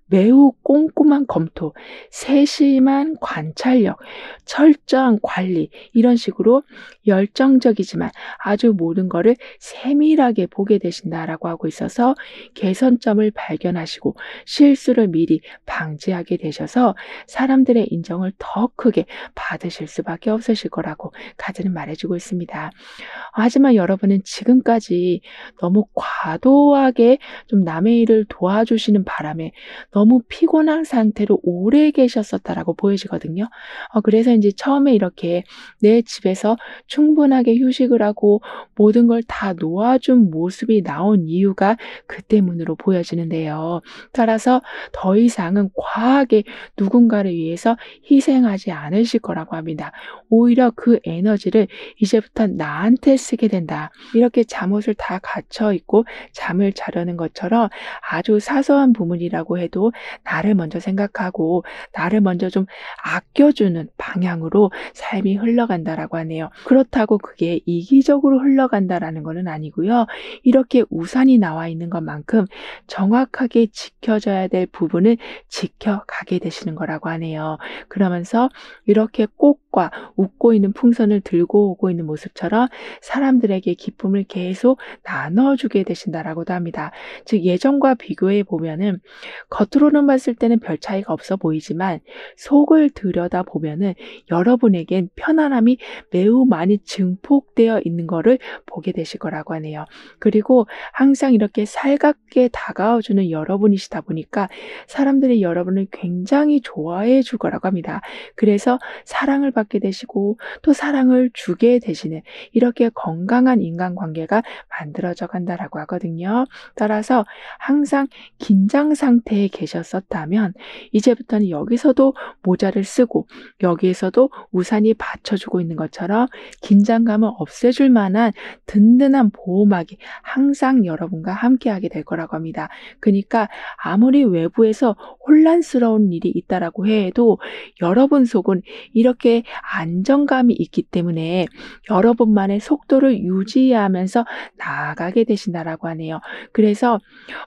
매우 꼼꼼한 검토, 세심한 관찰력, 철저한 관리, 이런 식으로 열정적이지만 아주 모든 거를 세밀하게 보게 되신다라고 하고 있어서 개선점을 발견하시고 실수를 미리 방지하게 되셔서 사람들의 인정을 더 크게 받으실 수밖에 없으실 거라고 카드는 말해주고 있습니다. 하지만 여러분은 지금까지 너무 과도하게 좀 남의 일을 도와주시는 바람에 너무 피곤한 상태로 오래 계셨었다라고 보여지거든요. 그래서 이제 처음에 이렇게 내 집에서 충분하게 휴식을 하고 모든 걸 다 놓아준 모습이 나온 이유가 그 때문으로 보여지는데요. 따라서 더 이상은 과하게 누군가를 위해서 희생하지 않으실 거라고 합니다. 오히려 그 에너지를 이제부터 나한테 쓰게 된다. 이렇게 잠옷을 다 갖춰 있고 잠을 자려는 것처럼 아주 사소한 부분이라고 해도 나를 먼저 생각하고 나를 먼저 좀 아껴주는 방향으로 삶이 흘러간다라고 하네요. 그렇다고 그게 이기적으로 흘러간다라는 것은 아니고요. 이렇게 우산이 나와 있는 것만큼 정확하게 지켜져야 될 부분을 지켜가게 되시는 거라고 하네요. 그러면서 이렇게 꽃과 웃고 있는 풍선을 들고 오고 있는 모습처럼 사람들에게 기쁨을 계속 나눠주게 되신다라고도 합니다. 즉 예전과 비교해 보면은 겉으로는 봤을 때는 별 차이가 없어 보이지만 속을 들여다 보면은 여러분에겐 편안함이 매우 많이 증폭되어 있는 거를 보게 되실 거라고 하네요. 그리고 항상 이렇게 살갑게 다가와주는 여러분이시다 보니까 사람들이 여러분을 굉장히 좋아해 줄 거라고 합니다. 그래서 사랑을 받게 되시고 또 사랑을 주게 되시는 이렇게 건강한 인간관계가 만들어져 간다라고 하거든요. 따라서 항상 긴장 상태에 계셨었다면 이제부터는 여기서도 모자를 쓰고 여기에서도 우산이 받쳐주고 있는 것처럼 긴장감을 없애줄 만한 든든한 보호막이 항상 여러분과 함께하게 될 거라고 합니다. 그러니까 아무리 외부에서 혼란스러운 일이 있다라고 해도 여러분 속은 이렇게 안정감이 있기 때문에 여러분만의 속도를 유지하면서 나아가게 되신다라고 하네요. 그래서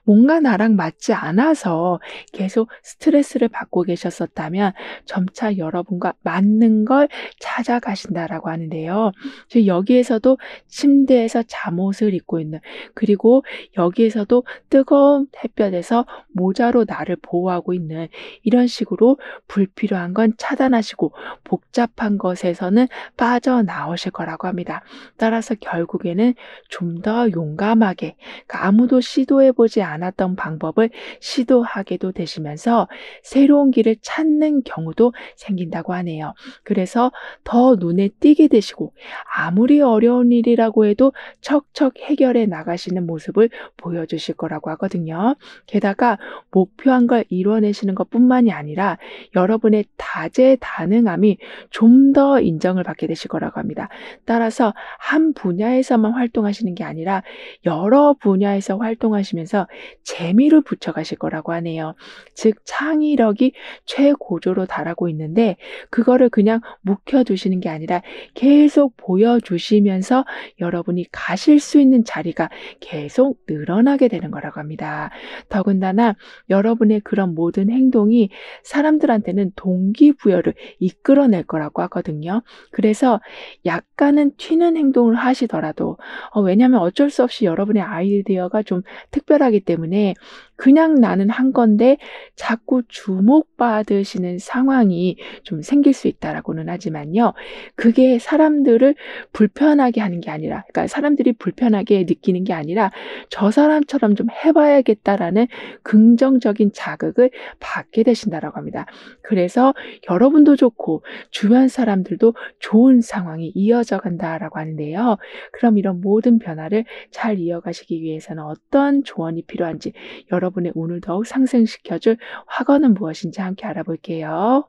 뭔가 나랑 맞지 않아서 계속 스트레스를 받고 계셨었다면 점차 여러분과 맞는 걸 찾아가신다라고 하는데요. 즉 여기에서도 침대에서 잠옷을 입고 있는, 그리고 여기에서도 뜨거운 햇볕에서 모자로 나를 보호하고 있는, 이런 식으로 불필요한 건 차단하시고 복잡한 것에서는 빠져나오실 거라고 합니다. 따라서 결국에는 좀 더 용감하게, 그러니까 아무도 시도해보지 않았던 방법을 시도하게도 되시면서 새로운 길을 찾는 경우도 생긴다고 하네요. 그래서 더 눈에 띄게 되시고 아무리 어려운 일이라고 해도 척척 해결해 나가시는 모습을 보여주실 거라고 하거든요. 게다가 목표한 걸 이뤄내시는 것뿐만이 아니라 여러분의 다재다능함이 좀 더 인정을 받게 되실 거라고 합니다. 따라서 한 분야에서만 활동하시는 게 아니라 여러 분야에서 활동하시면서 재미를 붙여가실 거라고 하네요. 즉 창의력이 최고조로 달하고 있는데 그거를 그냥 묵혀두시는 게 아니라 계속 보여주시면서 여러분이 가실 수 있는 자리가 계속 늘어나게 되는 거라고 합니다. 더군다나 여러분의 그런 모든 행동이 사람들한테는 동기부여를 이끌어낼 거라고 하거든요. 그래서 약간은 튀는 행동을 하시더라도 왜냐하면 어쩔 수 없이 여러분의 아이디어가 좀 특별하기 때문에 그냥 나는 한 건데 자꾸 주목받으시는 상황이 좀 생길 수 있다라고는 하지만요. 그게 사람들을 불편하게 하는 게 아니라, 그러니까 사람들이 불편하게 느끼는 게 아니라 '저 사람처럼 좀 해 봐야겠다.'라는 긍정적인 자극을 받게 되신다라고 합니다. 그래서 여러분도 좋고 주변 사람들도 좋은 상황이 이어져 간다라고 하는데요. 그럼 이런 모든 변화를 잘 이어가시기 위해서는 어떤 조언이 필요한지, 여러분의 운을 더욱 상승시켜 줄 화건은 무엇인지 함께 알아볼게요.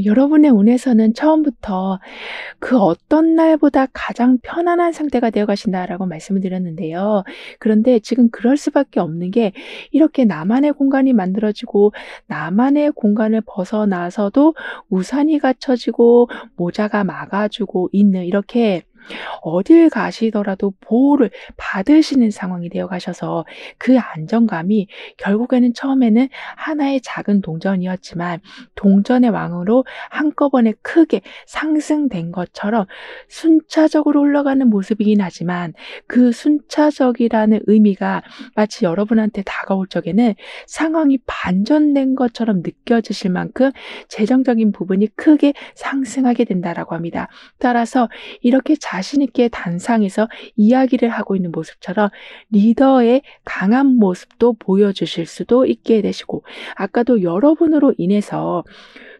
여러분의 운에서는 처음부터 그 어떤 날보다 가장 편안한 상태가 되어 가신다라고 말씀을 드렸는데요. 그런데 지금 그럴 수밖에 없는 게, 이렇게 나만의 공간이 만들어지고 나만의 공간을 벗어나서도 우산이 갖춰지고 모자가 막아 주고 있는, 이렇게 어딜 가시더라도 보호를 받으시는 상황이 되어 가셔서 그 안정감이 결국에는 처음에는 하나의 작은 동전이었지만 동전의 왕으로 한꺼번에 크게 상승된 것처럼 순차적으로 올라가는 모습이긴 하지만, 그 순차적이라는 의미가 마치 여러분한테 다가올 적에는 상황이 반전된 것처럼 느껴지실 만큼 재정적인 부분이 크게 상승하게 된다라고 합니다. 따라서 이렇게 자신 있게 단상에서 이야기를 하고 있는 모습처럼 리더의 강한 모습도 보여주실 수도 있게 되시고, 아까도 여러분으로 인해서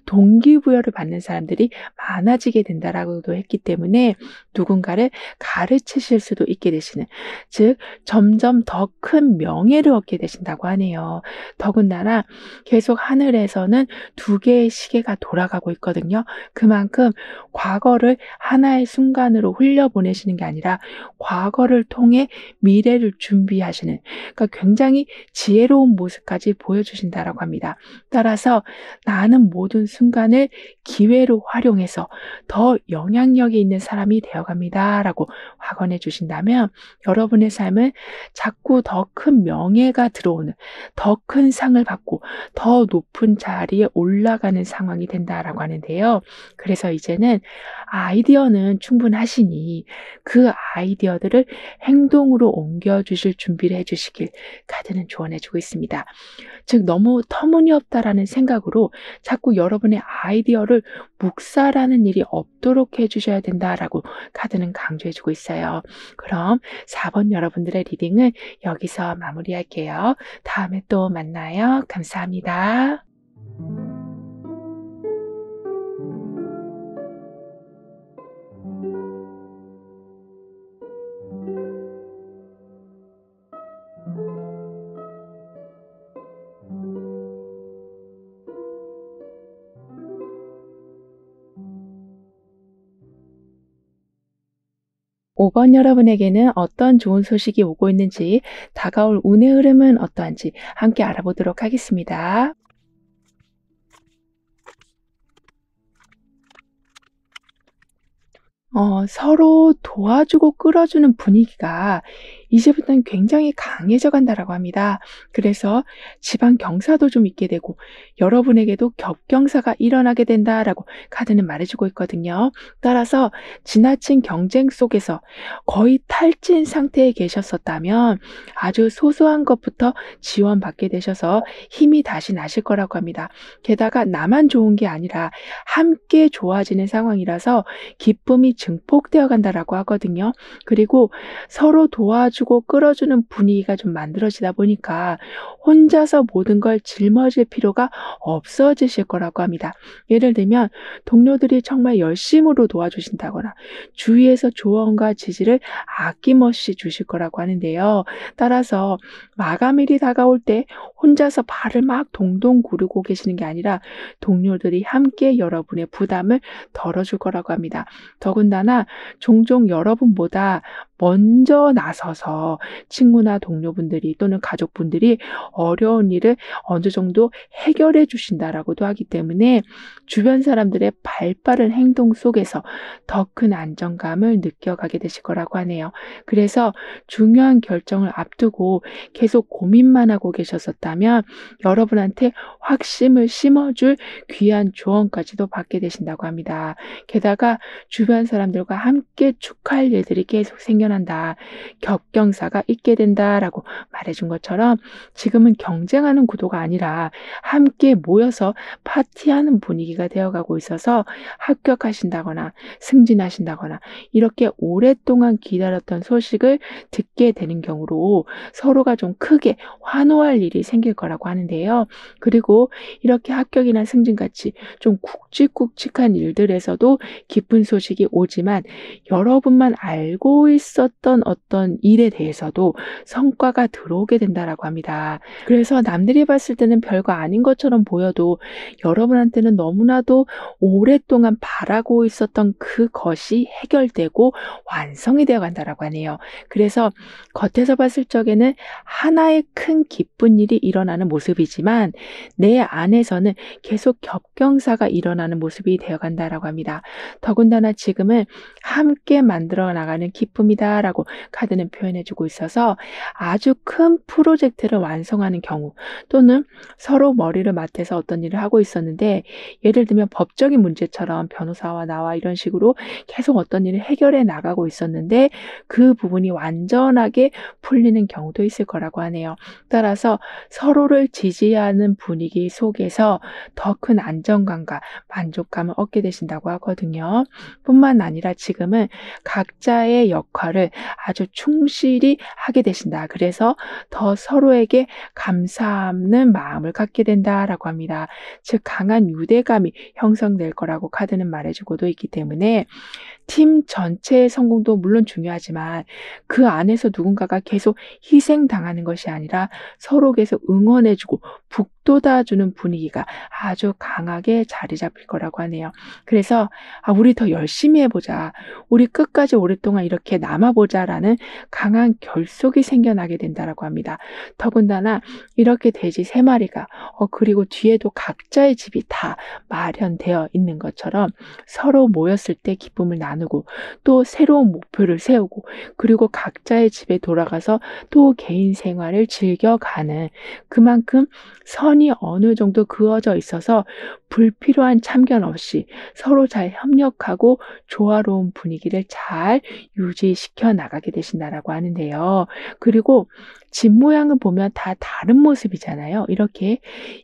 동기부여를 받는 사람들이 많아지게 된다라고도 했기 때문에 누군가를 가르치실 수도 있게 되시는, 즉 점점 더 큰 명예를 얻게 되신다고 하네요. 더군다나 계속 하늘에서는 두 개의 시계가 돌아가고 있거든요. 그만큼 과거를 하나의 순간으로 흘려보내시는 게 아니라 과거를 통해 미래를 준비하시는, 그러니까 굉장히 지혜로운 모습까지 보여주신다라고 합니다. 따라서 나는 모든 순간을 기회로 활용해서 더 영향력이 있는 사람이 되어갑니다라고 확언해 주신다면, 여러분의 삶은 자꾸 더 큰 명예가 들어오는, 더 큰 상을 받고 더 높은 자리에 올라가는 상황이 된다라고 하는데요. 그래서 이제는 아이디어는 충분하시니 그 아이디어들을 행동으로 옮겨주실 준비를 해주시길 카드는 조언해 주고 있습니다. 즉 너무 터무니없다라는 생각으로 자꾸 여러분의 아이디어를 묵살하는 일이 없도록 해주셔야 된다라고 카드는 강조해 주고 있어요. 그럼 4번 여러분들의 리딩은 여기서 마무리할게요. 다음에 또 만나요. 감사합니다. 5번 여러분에게는 어떤 좋은 소식이 오고 있는지, 다가올 운의 흐름은 어떠한지 함께 알아보도록 하겠습니다. 서로 도와주고 끌어주는 분위기가 이제부터는 굉장히 강해져 간다라고 합니다. 그래서 지방 경사도 좀 있게 되고 여러분에게도 겹경사가 일어나게 된다라고 카드는 말해주고 있거든요. 따라서 지나친 경쟁 속에서 거의 탈진 상태에 계셨었다면 아주 소소한 것부터 지원받게 되셔서 힘이 다시 나실 거라고 합니다. 게다가 나만 좋은 게 아니라 함께 좋아지는 상황이라서 기쁨이 증폭되어 간다라고 하거든요. 그리고 서로 도와주고 끌어주는 분위기가 좀 만들어지다 보니까 혼자서 모든 걸 짊어질 필요가 없어지실 거라고 합니다. 예를 들면 동료들이 정말 열심으로 도와주신다거나 주위에서 조언과 지지를 아낌없이 주실 거라고 하는데요. 따라서 마감일이 다가올 때 혼자서 발을 막 동동 구르고 계시는 게 아니라 동료들이 함께 여러분의 부담을 덜어줄 거라고 합니다. 더군다나 종종 여러분보다 먼저 나서서 친구나 동료분들이 또는 가족분들이 어려운 일을 어느 정도 해결해 주신다라고도 하기 때문에 주변 사람들의 발빠른 행동 속에서 더 큰 안정감을 느껴가게 되실 거라고 하네요. 그래서 중요한 결정을 앞두고 계속 고민만 하고 계셨었다면 여러분한테 확신을 심어줄 귀한 조언까지도 받게 되신다고 합니다. 게다가 주변 사람들과 함께 축하할 일들이 계속 생겨난다. 겹경사가 있게 된다라고 말해준 것처럼 지금은 경쟁하는 구도가 아니라 함께 모여서 파티하는 분위기가 되어가고 있어서 합격하신다거나 승진하신다거나 이렇게 오랫동안 기다렸던 소식을 듣게 되는 경우로 서로가 좀 크게 환호할 일이 생길 거라고 하는데요. 그리고 이렇게 합격이나 승진같이 좀 굵직굵직한 일들에서도 기쁜 소식이 오지만 여러분만 알고 있었던 어떤 일에 대해서도 성과가 들어오게 된다라고 합니다. 그래서 남들이 봤을 때는 별거 아닌 것처럼 보여도 여러분한테는 너무나도 오랫동안 바라고 있었던 그것이 해결되고 완성이 되어 간다라고 하네요. 그래서 겉에서 봤을 적에는 하나의 큰 기쁜 일이 일어나는 모습이지만 내 안에서는 계속 겹경사가 일어나는 모습이 되어 간다라고 합니다. 더군다나 지금은 함께 만들어 나가는 기쁨이다라고 카드는 표현해주고 있어서 아주 큰 프로젝트를 완성하는 경우 또는 서로 머리를 맞대서 어떤 일을 하고 있었는데 예를 들면 법적인 문제처럼 변호사와 나와 이런 식으로 계속 어떤 일을 해결해 나가고 있었는데 그 부분이 완전하게 풀리는 경우도 있을 거라고 하네요. 따라서 서로를 지지하는 분위기 속에서 더 큰 안정감과 만족감을 얻게 되신다고 하거든요. 뿐만 아니라 지금은 각자의 역할을 아주 충실히 하게 되신다. 그래서 더 서로에게 감사하는 마음을 갖게 된다라고 합니다. 즉 강한 유대감이 형성될 거라고 카드는 말해주고도 있기 때문에 팀 전체의 성공도 물론 중요하지만 그 안에서 누군가가 계속 희생당하는 것이 아니라 서로 계속 응원해주고 북돋아주는 분위기가 아주 강하게 자리 잡힐 거라고 하네요. 그래서 우리 더 열심히 해보자. 우리 끝까지 오랫동안 이렇게 남아보자라는 강한 결속이 생겨나게 된다라고 합니다. 더군다나 이렇게 돼지 3마리가 그리고 뒤에도 각자의 집이 다 마련되어 있는 것처럼 서로 모였을 때 기쁨을 나누고 또 새로운 목표를 세우고 그리고 각자의 집에 돌아가서 또 개인 생활을 즐겨가는 그만큼 선이 어느 정도 그어져 있어서 불필요한 참견 없이 서로 잘 협력하고 조화로운 분위기를 잘 유지시켜 나가게 되신다라고 하는데요. 그리고 집 모양을 보면 다 다른 모습이잖아요. 이렇게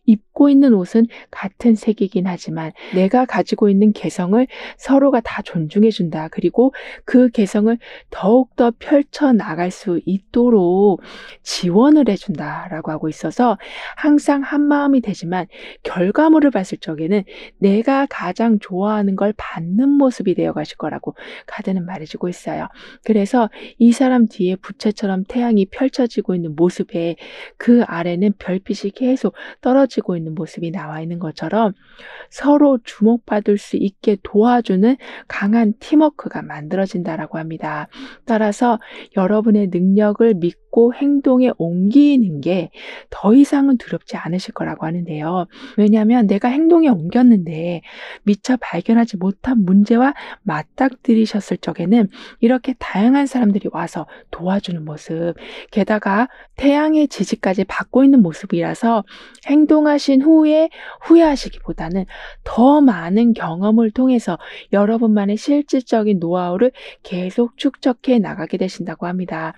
입고 있는 옷은 같은 색이긴 하지만 내가 가지고 있는 개성을 서로가 다 존중해준다. 그리고 그 개성을 더욱더 펼쳐 나갈 수 있도록 지원을 해준다라고 하고 있어서 항상 한 마음이 되지만 결과물을 봤을 적에는 내가 가장 좋아하는 걸 받는 모습이 되어 가실 거라고 카드는 말해주고 있어요. 그래서 이 사람 뒤에 부채처럼 태양이 펼쳐지고 있는 모습에 그 아래는 별빛이 계속 떨어지고 있는 모습이 나와 있는 것처럼 서로 주목받을 수 있게 도와주는 강한 팀워크가 만들어진다라고 합니다. 따라서 여러분의 능력을 믿고 행동에 옮기는 게 더 이상은 두렵지 않으실 거라고 하는데요. 왜냐하면 내가 행동에 옮겼는데 미처 발견하지 못한 문제와 맞닥뜨리셨을 적에는 이렇게 다양한 사람들이 와서 도와주는 모습, 게다가 태양의 지지까지 받고 있는 모습이라서 행동하신 후에 후회하시기보다는 더 많은 경험을 통해서 여러분만의 실질적인 노하우를 계속 축적해 나가게 되신다고 합니다.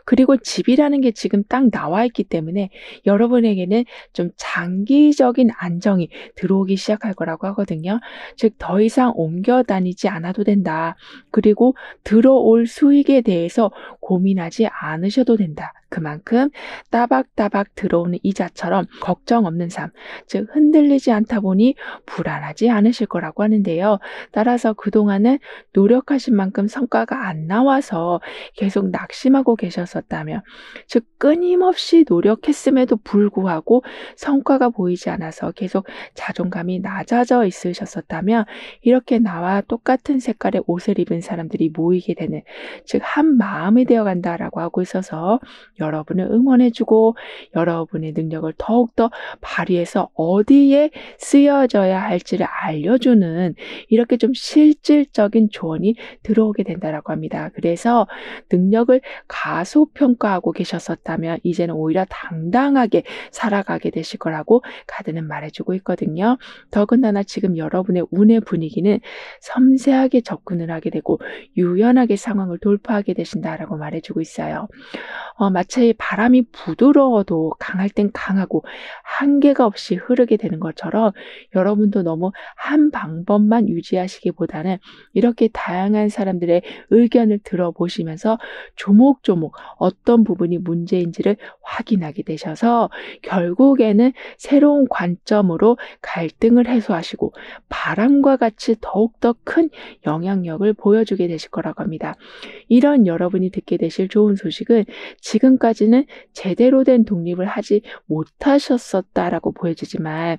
그리고 집이라는 게 지금 딱 나와 있기 때문에 여러분에게는 좀 장기적인 안정이 들어오기 시작할 거라고 하거든요. 즉 더 이상 옮겨 다니지 않아도 된다. 그리고 들어올 수익에 대해서 고민하지 않으셔도 된다. 그만큼 따박따박 들어오는 이자처럼 걱정 없는 삶, 즉 흔들리지 않다 보니 불안하지 않으실 거라고 하는데요. 따라서 그동안은 노력하신 만큼 성과가 안 나와서 계속 낙심하고 계셨었다면, 즉 끊임없이 노력했음에도 불구하고 성과가 보이지 않아서 계속 자존감이 낮아져 있으셨었다면, 이렇게 나와 똑같은 색깔의 옷을 입은 사람들이 모이게 되는, 즉 한 마음이 되어간다라고 하고 있어서 여러분을 응원해주고 여러분의 능력을 더욱더 발휘해서 어디에 쓰여져야 할지를 알려주는, 이렇게 좀 실질적인 조언이 들어오게 된다라고 합니다. 그래서 능력을 가소평가하고 계셨었다면 이제는 오히려 당당하게 살아가게 되실 거라고 카드는 말해주고 있거든요. 더군다나 지금 여러분의 운의 분위기는 섬세하게 접근을 하게 되고 유연하게 상황을 돌파하게 되신다라고 말해주고 있어요. 마치 바람이 부드러워도 강할 땐 강하고 한계가 없이 흐르게 되는 것처럼, 여러분도 너무 한 방법만 유지하시기보다는 이렇게 다양한 사람들의 의견을 들어보시면서 조목조목 어떤 부분이 문제인지를 확인하게 되셔서 결국에는 새로운 관점으로 갈등을 해소하시고 바람과 같이 더욱더 큰 영향력을 보여주게 되실 거라고 합니다. 이런 여러분이 듣게 되실 좋은 소식은, 지금까지는 제대로 된 독립을 하지 못하셨었다라고 보여지지만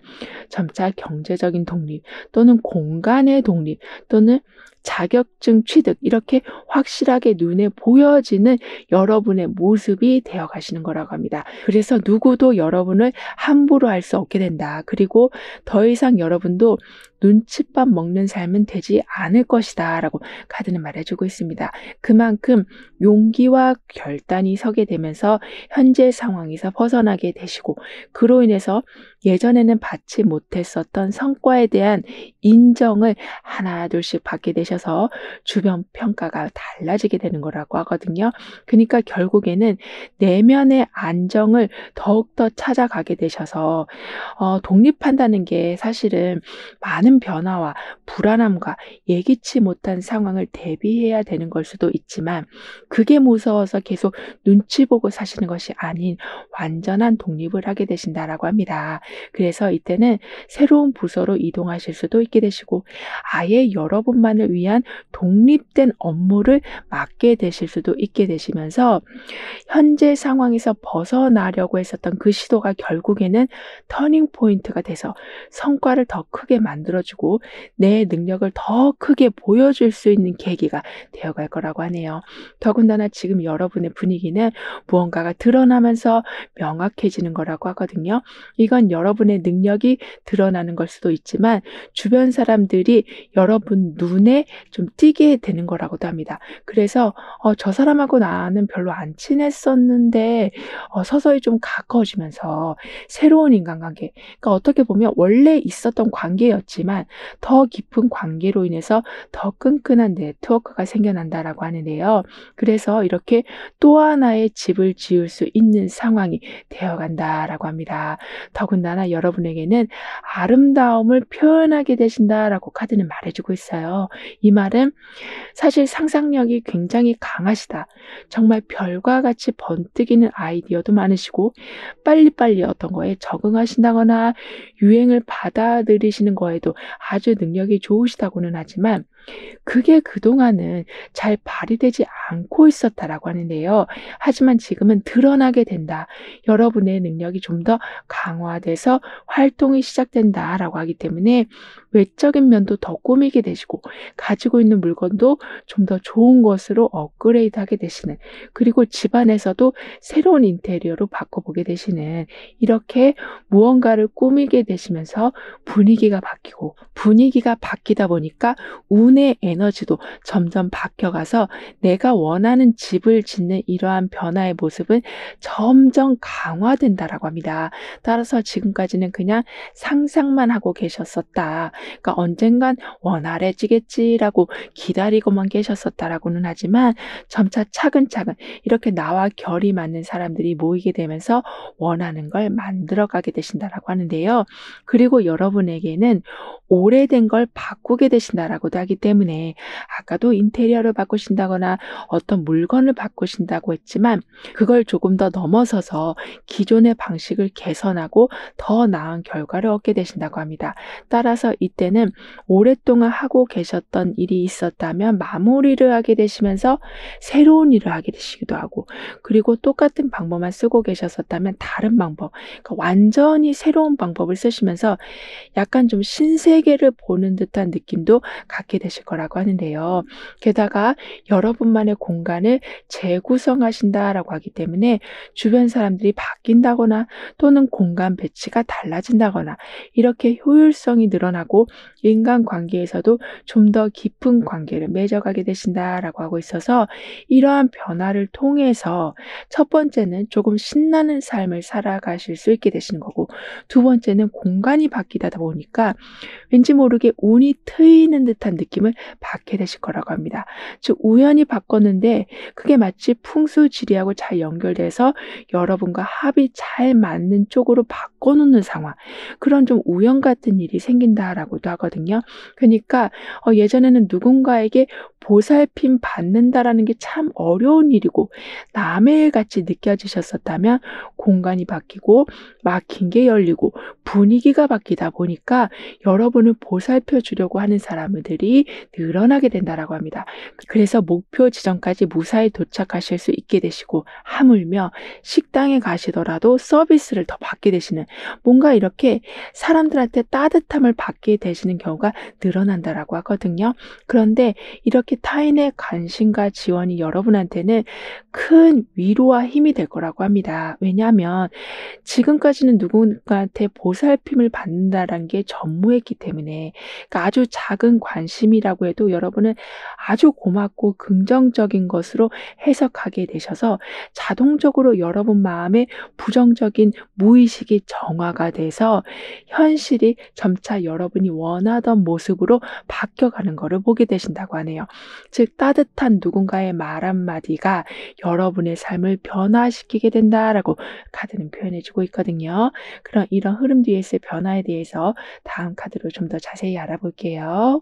점차 경제적인 독립 또는 공간의 독립 또는 자격증 취득, 이렇게 확실하게 눈에 보여지는 여러분의 모습이 되어 가시는 거라고 합니다. 그래서 누구도 여러분을 함부로 할 수 없게 된다. 그리고 더 이상 여러분도 눈칫밥 먹는 삶은 되지 않을 것이다 라고 카드는 말해주고 있습니다. 그만큼 용기와 결단이 서게 되면서 현재 상황에서 벗어나게 되시고, 그로 인해서 예전에는 받지 못했었던 성과에 대한 인정을 하나 둘씩 받게 되셔서 주변 평가가 달라지게 되는 거라고 하거든요. 그러니까 결국에는 내면의 안정을 더욱더 찾아가게 되셔서 독립한다는 게 사실은 많은 변화와 불안함과 예기치 못한 상황을 대비해야 되는 걸 수도 있지만, 그게 무서워서 계속 눈치 보고 사시는 것이 아닌 완전한 독립을 하게 되신다라고 합니다. 그래서 이때는 새로운 부서로 이동하실 수도 있게 되시고, 아예 여러분만을 위한 독립된 업무를 맡게 되실 수도 있게 되시면서, 현재 상황에서 벗어나려고 했었던 그 시도가 결국에는 터닝 포인트가 돼서 성과를 더 크게 만들어주고 내 능력을 더 크게 보여줄 수 있는 계기가 되어갈 거라고 하네요. 더군다나 지금 여러분의 분위기는 무언가가 드러나면서 명확해지는 거라고 하거든요. 이건 여러분의 능력이 드러나는 걸 수도 있지만 주변 사람들이 여러분 눈에 좀 띄게 되는 거라고도 합니다. 그래서 저 사람하고 나는 별로 안 친했었는데 서서히 좀 가까워지면서 새로운 인간관계, 그러니까 어떻게 보면 원래 있었던 관계였지만 더 깊은 관계로 인해서 더 끈끈한 네트워크가 생겨난다라고 하는데요. 그래서 이렇게 또 하나의 집을 지을 수 있는 상황이 되어간다라고 합니다. 더군다나 여러분에게는 아름다움을 표현하게 되신다라고 카드는 말해주고 있어요. 이 말은 사실 상상력이 굉장히 강하시다. 정말 별과 같이 번뜩이는 아이디어도 많으시고 빨리빨리 어떤 거에 적응하신다거나 유행을 받아들이시는 거에도 아주 능력이 좋으시다고는 하지만 그게 그동안은 잘 발휘되지 않고 있었다라고 하는데요. 하지만 지금은 드러나게 된다. 여러분의 능력이 좀 더 강화돼서 활동이 시작된다라고 하기 때문에 외적인 면도 더 꾸미게 되시고 가지고 있는 물건도 좀 더 좋은 것으로 업그레이드하게 되시는, 그리고 집안에서도 새로운 인테리어로 바꿔보게 되시는, 이렇게 무언가를 꾸미게 되시면서 분위기가 바뀌고, 분위기가 바뀌다 보니까 운의 에너지도 점점 바뀌어가서 내가 원하는 집을 짓는 이러한 변화의 모습은 점점 강화된다라고 합니다. 따라서 지금까지는 그냥 상상만 하고 계셨었다. 그러니까 언젠간 원활해지겠지라고 기다리고만 계셨었다라고는 하지만 점차 차근차근 이렇게 나와 결이 맞는 사람들이 모이게 되면서 원하는 걸 만들어가게 되신다라고 하는데요. 그리고 여러분에게는 오래된 걸 바꾸게 되신다라고도 하기 때문에 아까도 인테리어를 바꾸신다거나 어떤 물건을 바꾸신다고 했지만 그걸 조금 더 넘어서서 기존의 방식을 개선하고 더 나은 결과를 얻게 되신다고 합니다. 따라서 이때는 오랫동안 하고 계셨던 일이 있었다면 마무리를 하게 되시면서 새로운 일을 하게 되시기도 하고, 그리고 똑같은 방법만 쓰고 계셨었다면 다른 방법, 그러니까 완전히 새로운 방법을 쓰시면서 약간 좀 신세계를 보는 듯한 느낌도 갖게 되실 거라고 하는데요. 게다가 여러분만의 공간을 재구성하신다라고 하기 때문에 주변 사람들이 바뀐다거나 또는 공간 배치가 달라진다거나 이렇게 효율성이 늘어나고 인간관계에서도 좀 더 깊은 관계를 맺어가게 되신다라고 하고 있어서, 이러한 변화를 통해서 첫 번째는 조금 신나는 삶을 살아가실 수 있게 되시는 거고, 두 번째는 공간이 바뀌다 보니까 왠지 모르게 운이 트이는 듯한 느낌을 받게 되실 거라고 합니다. 즉 우연히 바꿨는데 그게 마치 풍수지리하고 잘 연결돼서 여러분과 합이 잘 맞는 쪽으로 바꿔놓는 상황, 그런 좀 우연 같은 일이 생긴다라고도 하거든요. 그러니까 예전에는 누군가에게 보살핌 받는다라는 게 참 어려운 일이고 남의 일 같이 느껴지셨었다면 공간이 바뀌고 막힌 게 열리고 분위기가 바뀌다 보니까 여러분을 보살펴 주려고 하는 사람들이 늘어나게 된다라고 합니다. 그래서 목표 지점까지 무사히 도착하실 수 있게 되시고, 하물며 식당에 가시더라도 서비스를 더 받게 되시는, 뭔가 이렇게 사람들한테 따뜻함을 받게 되시는 경우가 늘어난다라고 하거든요. 그런데 이렇게 타인의 관심과 지원이 여러분한테는 큰 위로와 힘이 될 거라고 합니다. 왜냐하면 지금까지는 누군가한테 보살핌을 받는다라는 게 전무했기 때문에, 그러니까 아주 작은 관심이라고 해도 여러분은 아주 고맙고 긍정적인 것으로 해석하게 되셔서 자동적으로 여러분 마음에 부정적인 무의식이 정화가 돼서 현실이 점차 여러분이 원하던 모습으로 바뀌어가는 것을 보게 되신다고 하네요. 즉 따뜻한 누군가의 말 한마디가 여러분의 삶을 변화시키게 된다라고 카드는 표현해주고 있거든요. 그럼 이런 흐름 뒤에서의 변화에 대해서 다음 카드로 좀 더 자세히 알아볼게요.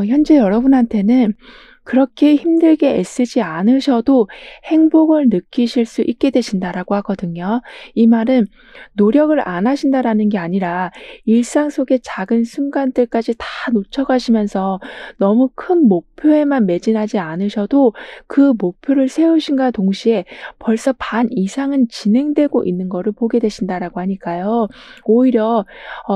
현재 여러분한테는 그렇게 힘들게 애쓰지 않으셔도 행복을 느끼실 수 있게 되신다라고 하거든요. 이 말은 노력을 안 하신다라는 게 아니라 일상 속의 작은 순간들까지 다 놓쳐가시면서 너무 큰 목표에만 매진하지 않으셔도 그 목표를 세우신과 동시에 벌써 반 이상은 진행되고 있는 거를 보게 되신다라고 하니까요. 오히려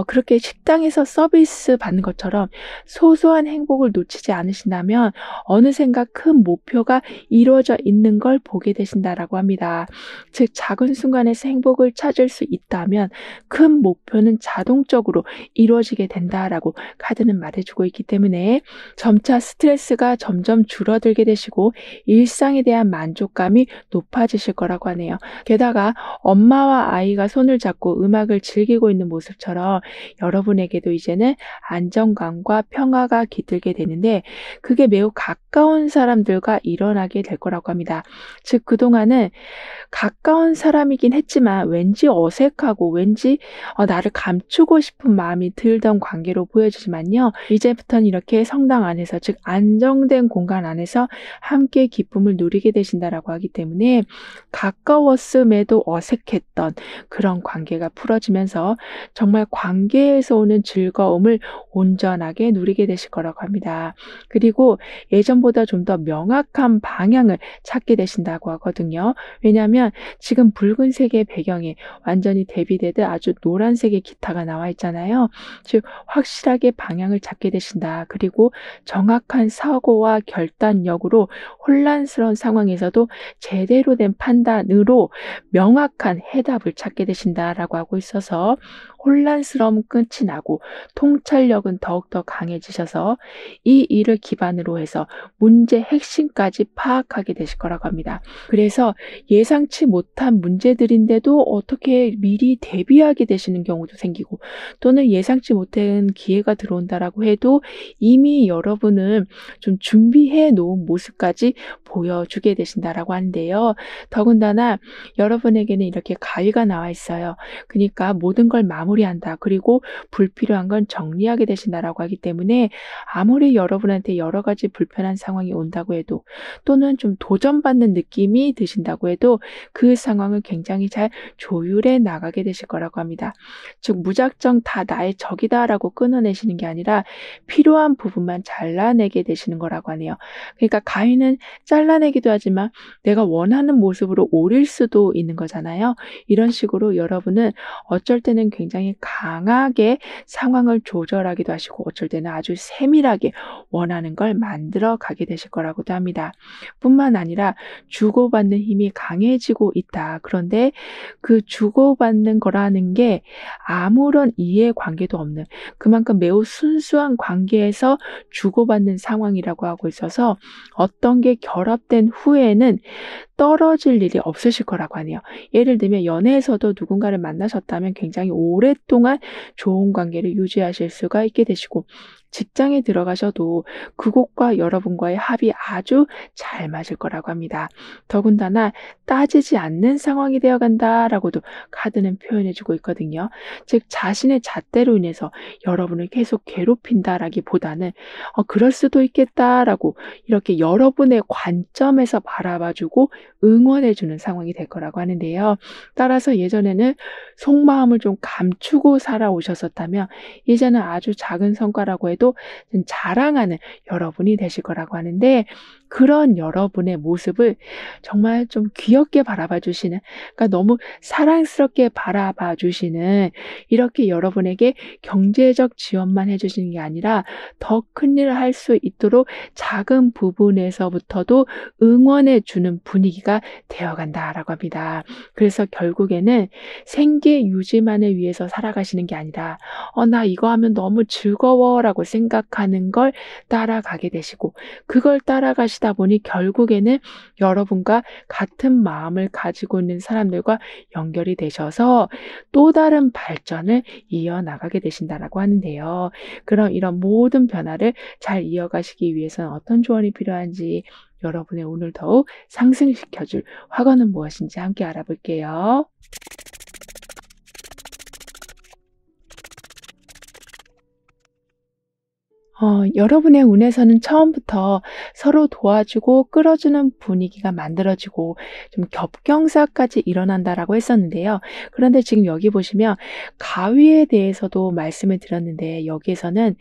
그렇게 식당에서 서비스 받는 것처럼 소소한 행복을 놓치지 않으신다면 어느샌가 큰 목표가 이루어져 있는 걸 보게 되신다라고 합니다. 즉 작은 순간에서 행복을 찾을 수 있다면 큰 목표는 자동적으로 이루어지게 된다라고 카드는 말해주고 있기 때문에 점차 스트레스가 점점 줄어들게 되시고 일상에 대한 만족감이 높아지실 거라고 하네요. 게다가 엄마와 아이가 손을 잡고 음악을 즐기고 있는 모습처럼 여러분에게도 이제는 안정감과 평화가 깃들게 되는데, 그게 매우 가까운 사람들과 일어나게 될 거라고 합니다. 즉 그동안은 가까운 사람이긴 했지만 왠지 어색하고 왠지 나를 감추고 싶은 마음이 들던 관계로 보여지지만요. 이제부터는 이렇게 성당 안에서, 즉 안정된 공간 안에서 함께 기쁨을 누리게 되신다라고 하기 때문에 가까웠음에도 어색했던 그런 관계가 풀어지면서 정말 관계에서 오는 즐거움을 온전하게 누리게 되실 거라고 합니다. 그리고 예전보다 좀 더 명확한 방향을 찾게 되신다고 하거든요. 왜냐하면 지금 붉은색의 배경에 완전히 대비되듯 아주 노란색의 기타가 나와 있잖아요. 즉 확실하게 방향을 잡게 되신다. 그리고 정확한 사고와 결단력으로 혼란스러운 상황에서도 제대로 된 판단으로 명확한 해답을 찾게 되신다라고 하고 있어서 혼란스러움 끝이 나고 통찰력은 더욱더 강해지셔서 이 일을 기반으로 해서 문제 핵심까지 파악하게 되실 거라고 합니다. 그래서 예상치 못한 문제들인데도 어떻게 미리 대비하게 되시는 경우도 생기고, 또는 예상치 못한 기회가 들어온다라고 해도 이미 여러분은 좀 준비해 놓은 모습까지 보여주게 되신다라고 하는데요. 더군다나 여러분에게는 이렇게 가위가 나와 있어요. 그러니까 모든 걸 마무리한다. 그리고 불필요한 건 정리하게 되신다라고 하기 때문에 아무리 여러분한테 여러 가지 불편한 상황이 온다고 해도, 또는 좀 도전받는 느낌이 드신다고 해도 그 상황을 굉장히 잘 조율해 나가게 되실 거라고 합니다. 즉 무작정 다 나의 적이다라고 끊어내시는 게 아니라 필요한 부분만 잘라내게 되시는 거라고 하네요. 그러니까 가위는 잘라내기도 하지만 내가 원하는 모습으로 오릴 수도 있는 거잖아요. 이런 식으로 여러분은 어쩔 때는 굉장히 강하게 상황을 조절하기도 하시고, 어쩔 때는 아주 세밀하게 원하는 걸 만들어 가게 되실 거라고도 합니다. 뿐만 아니라 주고받는 힘이 강해지고 있다. 그런데 그 주고받는 거라는 게 아무런 이해관계도 없는, 그만큼 매우 순수한 관계에서 주고받는 상황이라고 하고 있어서 어떤 게 결합된 후에는 떨어질 일이 없으실 거라고 하네요. 예를 들면 연애에서도 누군가를 만나셨다면 굉장히 오랫동안 좋은 관계를 유지하실 수가 있게 되시고, 직장에 들어가셔도 그곳과 여러분과의 합이 아주 잘 맞을 거라고 합니다. 더군다나 따지지 않는 상황이 되어간다라고도 카드는 표현해주고 있거든요. 즉 자신의 잣대로 인해서 여러분을 계속 괴롭힌다라기보다는 그럴 수도 있겠다라고 이렇게 여러분의 관점에서 바라봐주고 응원해주는 상황이 될 거라고 하는데요. 따라서 예전에는 속마음을 좀 감추고 살아오셨었다면 이제는 아주 작은 성과라고 해도 좀 자랑하는 여러분이 되실 거라고 하는데, 그런 여러분의 모습을 정말 좀 귀엽게 바라봐 주시는, 그러니까 너무 사랑스럽게 바라봐 주시는, 이렇게 여러분에게 경제적 지원만 해주시는 게 아니라 더 큰 일을 할 수 있도록 작은 부분에서부터도 응원해 주는 분위기가 되어간다라고 합니다. 그래서 결국에는 생계 유지만을 위해서 살아가시는 게 아니라 나 이거 하면 너무 즐거워라고 생각하는 걸 따라가게 되시고, 그걸 따라가시다 보니 결국에는 여러분과 같은 마음을 가지고 있는 사람들과 연결이 되셔서 또 다른 발전을 이어나가게 되신다라고 하는데요. 그럼 이런 모든 변화를 잘 이어가시기 위해서는 어떤 조언이 필요한지, 여러분의 오늘 더욱 상승시켜줄 화관은 무엇인지 함께 알아볼게요. 여러분의 운에서는 처음부터 서로 도와주고 끌어주는 분위기가 만들어지고 좀 겹경사까지 일어난다라고 했었는데요. 그런데 지금 여기 보시면 가위에 대해서도 말씀을 드렸는데, 여기에서는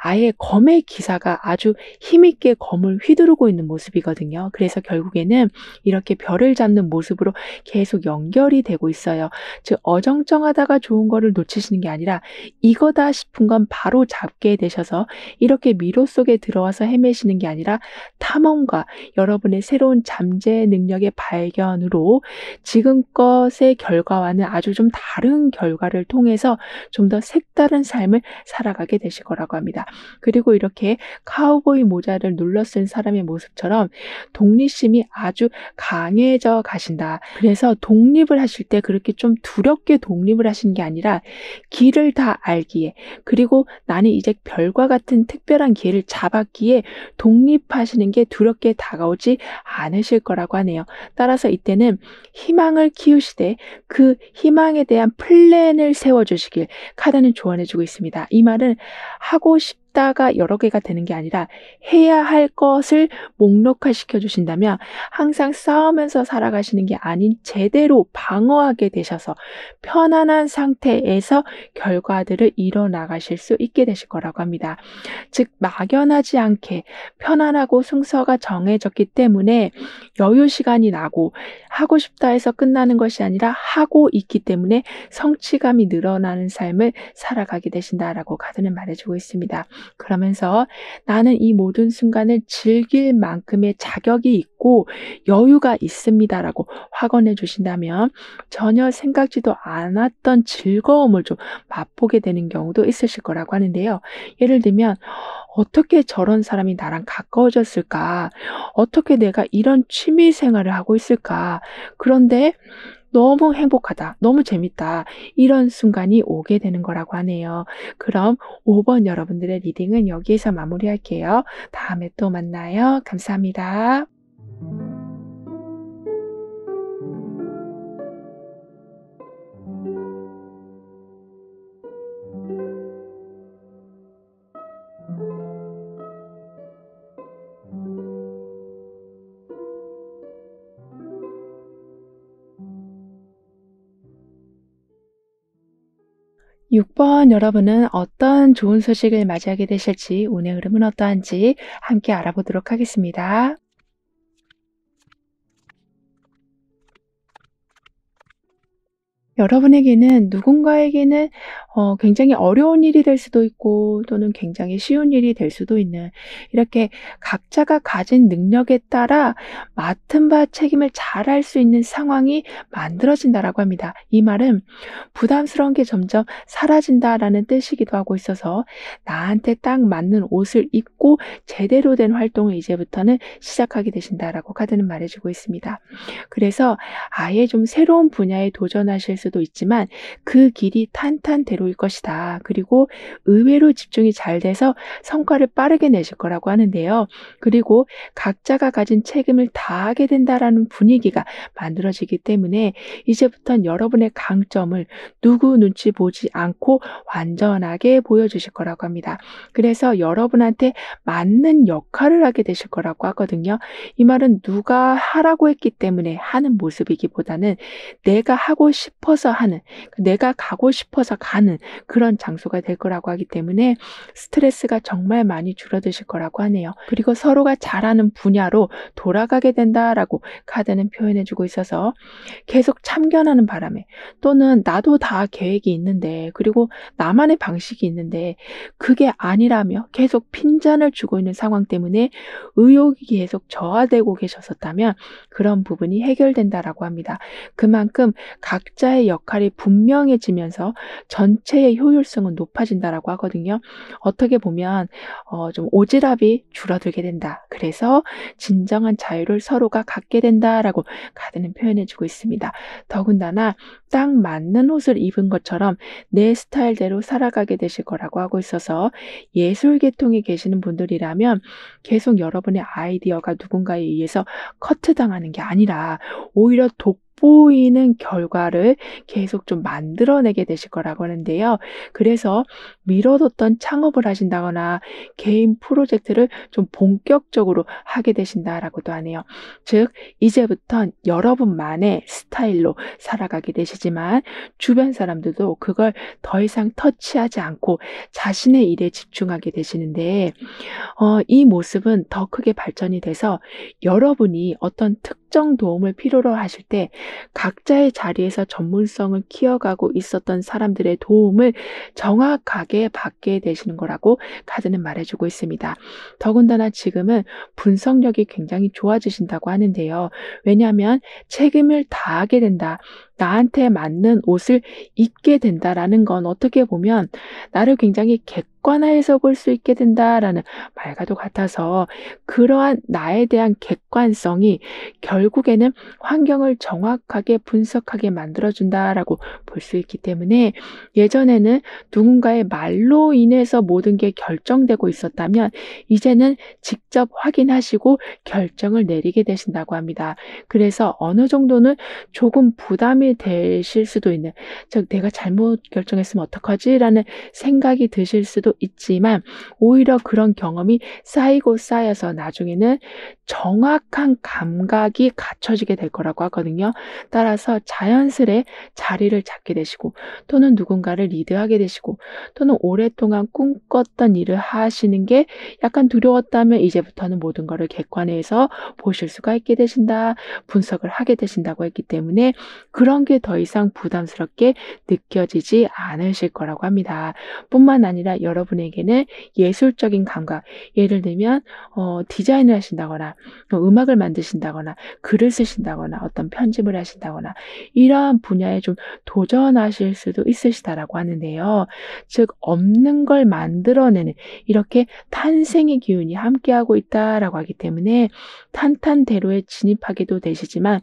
아예 검의 기사가 아주 힘있게 검을 휘두르고 있는 모습이거든요. 그래서 결국에는 이렇게 별을 잡는 모습으로 계속 연결이 되고 있어요. 즉 어정쩡하다가 좋은 거를 놓치시는 게 아니라 이거다 싶은 건 바로 잡게 되셔서 이렇게 미로 속에 들어와서 헤매시는 게 아니라 탐험과 여러분의 새로운 잠재 능력의 발견으로 지금껏의 결과와는 아주 좀 다른 결과를 통해서 좀 더 색다른 삶을 살아가게 되실 거라고 합니다. 그리고 이렇게 카우보이 모자를 눌러 쓴 사람의 모습처럼 독립심이 아주 강해져 가신다. 그래서 독립을 하실 때 그렇게 좀 두렵게 독립을 하시는 게 아니라 길을 다 알기에, 그리고 나는 이제 별과 같은 특별한 기회를 잡았기에 독립하시는 게 두렵게 다가오지 않으실 거라고 하네요. 따라서 이때는 희망을 키우시되 그 희망에 대한 플랜을 세워주시길 카드는 조언해주고 있습니다. 이 말은 하고 싶다가 여러 개가 되는 게 아니라 해야 할 것을 목록화시켜 주신다면 항상 싸우면서 살아가시는 게 아닌 제대로 방어하게 되셔서 편안한 상태에서 결과들을 이뤄나가실 수 있게 되실 거라고 합니다. 즉 막연하지 않게 편안하고 순서가 정해졌기 때문에 여유 시간이 나고, 하고 싶다 해서 끝나는 것이 아니라 하고 있기 때문에 성취감이 늘어나는 삶을 살아가게 되신다라고 카드는 말해주고 있습니다. 그러면서 나는 이 모든 순간을 즐길 만큼의 자격이 있고 여유가 있습니다라고 확언해 주신다면 전혀 생각지도 않았던 즐거움을 좀 맛보게 되는 경우도 있으실 거라고 하는데요. 예를 들면 '어떻게 저런 사람이 나랑 가까워졌을까? 어떻게 내가 이런 취미 생활을 하고 있을까? 그런데 너무 행복하다. 너무 재밌다.' 이런 순간이 오게 되는 거라고 하네요. 그럼 5번 여러분들의 리딩은 여기에서 마무리할게요. 다음에 또 만나요. 감사합니다. 6번 여러분은 어떤 좋은 소식을 맞이하게 되실지 운의 흐름은 어떠한지 함께 알아보도록 하겠습니다. 여러분에게는 누군가에게는 굉장히 어려운 일이 될 수도 있고 또는 굉장히 쉬운 일이 될 수도 있는 이렇게 각자가 가진 능력에 따라 맡은 바 책임을 잘할 수 있는 상황이 만들어진다라고 합니다. 이 말은 부담스러운 게 점점 사라진다라는 뜻이기도 하고 있어서 나한테 딱 맞는 옷을 입고 제대로 된 활동을 이제부터는 시작하게 되신다라고 카드는 말해주고 있습니다. 그래서 아예 좀 새로운 분야에 도전하실 수도 있지만 그 길이 탄탄대로일 것이다. 그리고 의외로 집중이 잘 돼서 성과를 빠르게 내실 거라고 하는데요. 그리고 각자가 가진 책임을 다하게 된다라는 분위기가 만들어지기 때문에 이제부터는 여러분의 강점을 누구 눈치 보지 않고 완전하게 보여주실 거라고 합니다. 그래서 여러분한테 맞는 역할을 하게 되실 거라고 하거든요. 이 말은 누가 하라고 했기 때문에 하는 모습이기보다는 내가 하고 싶어서 하는, 내가 가고 싶어서 가는 그런 장소가 될 거라고 하기 때문에 스트레스가 정말 많이 줄어드실 거라고 하네요. 그리고 서로가 잘하는 분야로 돌아가게 된다라고 카드는 표현해 주고 있어서 계속 참견하는 바람에 또는 나도 다 계획이 있는데 그리고 나만의 방식이 있는데 그게 아니라며 계속 핀잔을 주고 있는 상황 때문에 의욕이 계속 저하되고 계셨었다면 그런 부분이 해결된다라고 합니다. 그만큼 각자의 역할이 분명해지면서 전체의 효율성은 높아진다라고 하거든요. 어떻게 보면 좀 오지랖이 줄어들게 된다. 그래서 진정한 자유를 서로가 갖게 된다라고 카드는 표현해 주고 있습니다. 더군다나 딱 맞는 옷을 입은 것처럼 내 스타일대로 살아가게 되실 거라고 하고 있어서 예술 계통에 계시는 분들이라면 계속 여러분의 아이디어가 누군가에 의해서 커트당하는 게 아니라 오히려 돋보이는 결과를 계속 좀 만들어내게 되실 거라고 하는데요. 그래서 미뤄뒀던 창업을 하신다거나 개인 프로젝트를 좀 본격적으로 하게 되신다라고도 하네요. 즉 이제부턴 여러분만의 스타일로 살아가게 되시지만 주변 사람들도 그걸 더 이상 터치하지 않고 자신의 일에 집중하게 되시는데 이 모습은 더 크게 발전이 돼서 여러분이 어떤 특정 도움을 필요로 하실 때 각자의 자리에서 전문성을 키워가고 있었던 사람들의 도움을 정확하게 받게 되시는 거라고 카드는 말해주고 있습니다. 더군다나 지금은 분석력이 굉장히 좋아지신다고 하는데요. 왜냐하면 책임을 다하게 된다. 나한테 맞는 옷을 입게 된다라는 건 어떻게 보면 나를 굉장히 객관화해서 볼 수 있게 된다라는 말과도 같아서 그러한 나에 대한 객관성이 결국에는 환경을 정확하게 분석하게 만들어준다라고 볼 수 있기 때문에 예전에는 누군가의 말로 인해서 모든 게 결정되고 있었다면 이제는 직접 확인하시고 결정을 내리게 되신다고 합니다. 그래서 어느 정도는 조금 부담이 되실 수도 있는, 즉 내가 잘못 결정했으면 어떡하지라는 생각이 드실 수도 있지만 오히려 그런 경험이 쌓이고 쌓여서 나중에는 정확한 감각이 갖춰지게 될 거라고 하거든요. 따라서 자연스레 자리를 잡게 되시고 또는 누군가를 리드하게 되시고 또는 오랫동안 꿈꿨던 일을 하시는 게 약간 두려웠다면 이제부터는 모든 것을 객관해서 보실 수가 있게 되신다, 분석을 하게 되신다고 했기 때문에 그런 이런 게 더 이상 부담스럽게 느껴지지 않으실 거라고 합니다. 뿐만 아니라 여러분에게는 예술적인 감각, 예를 들면 디자인을 하신다거나 음악을 만드신다거나 글을 쓰신다거나 어떤 편집을 하신다거나 이러한 분야에 좀 도전하실 수도 있으시다라고 하는데요. 즉 없는 걸 만들어내는 이렇게 탄생의 기운이 함께하고 있다라고 하기 때문에 탄탄대로에 진입하게도 되시지만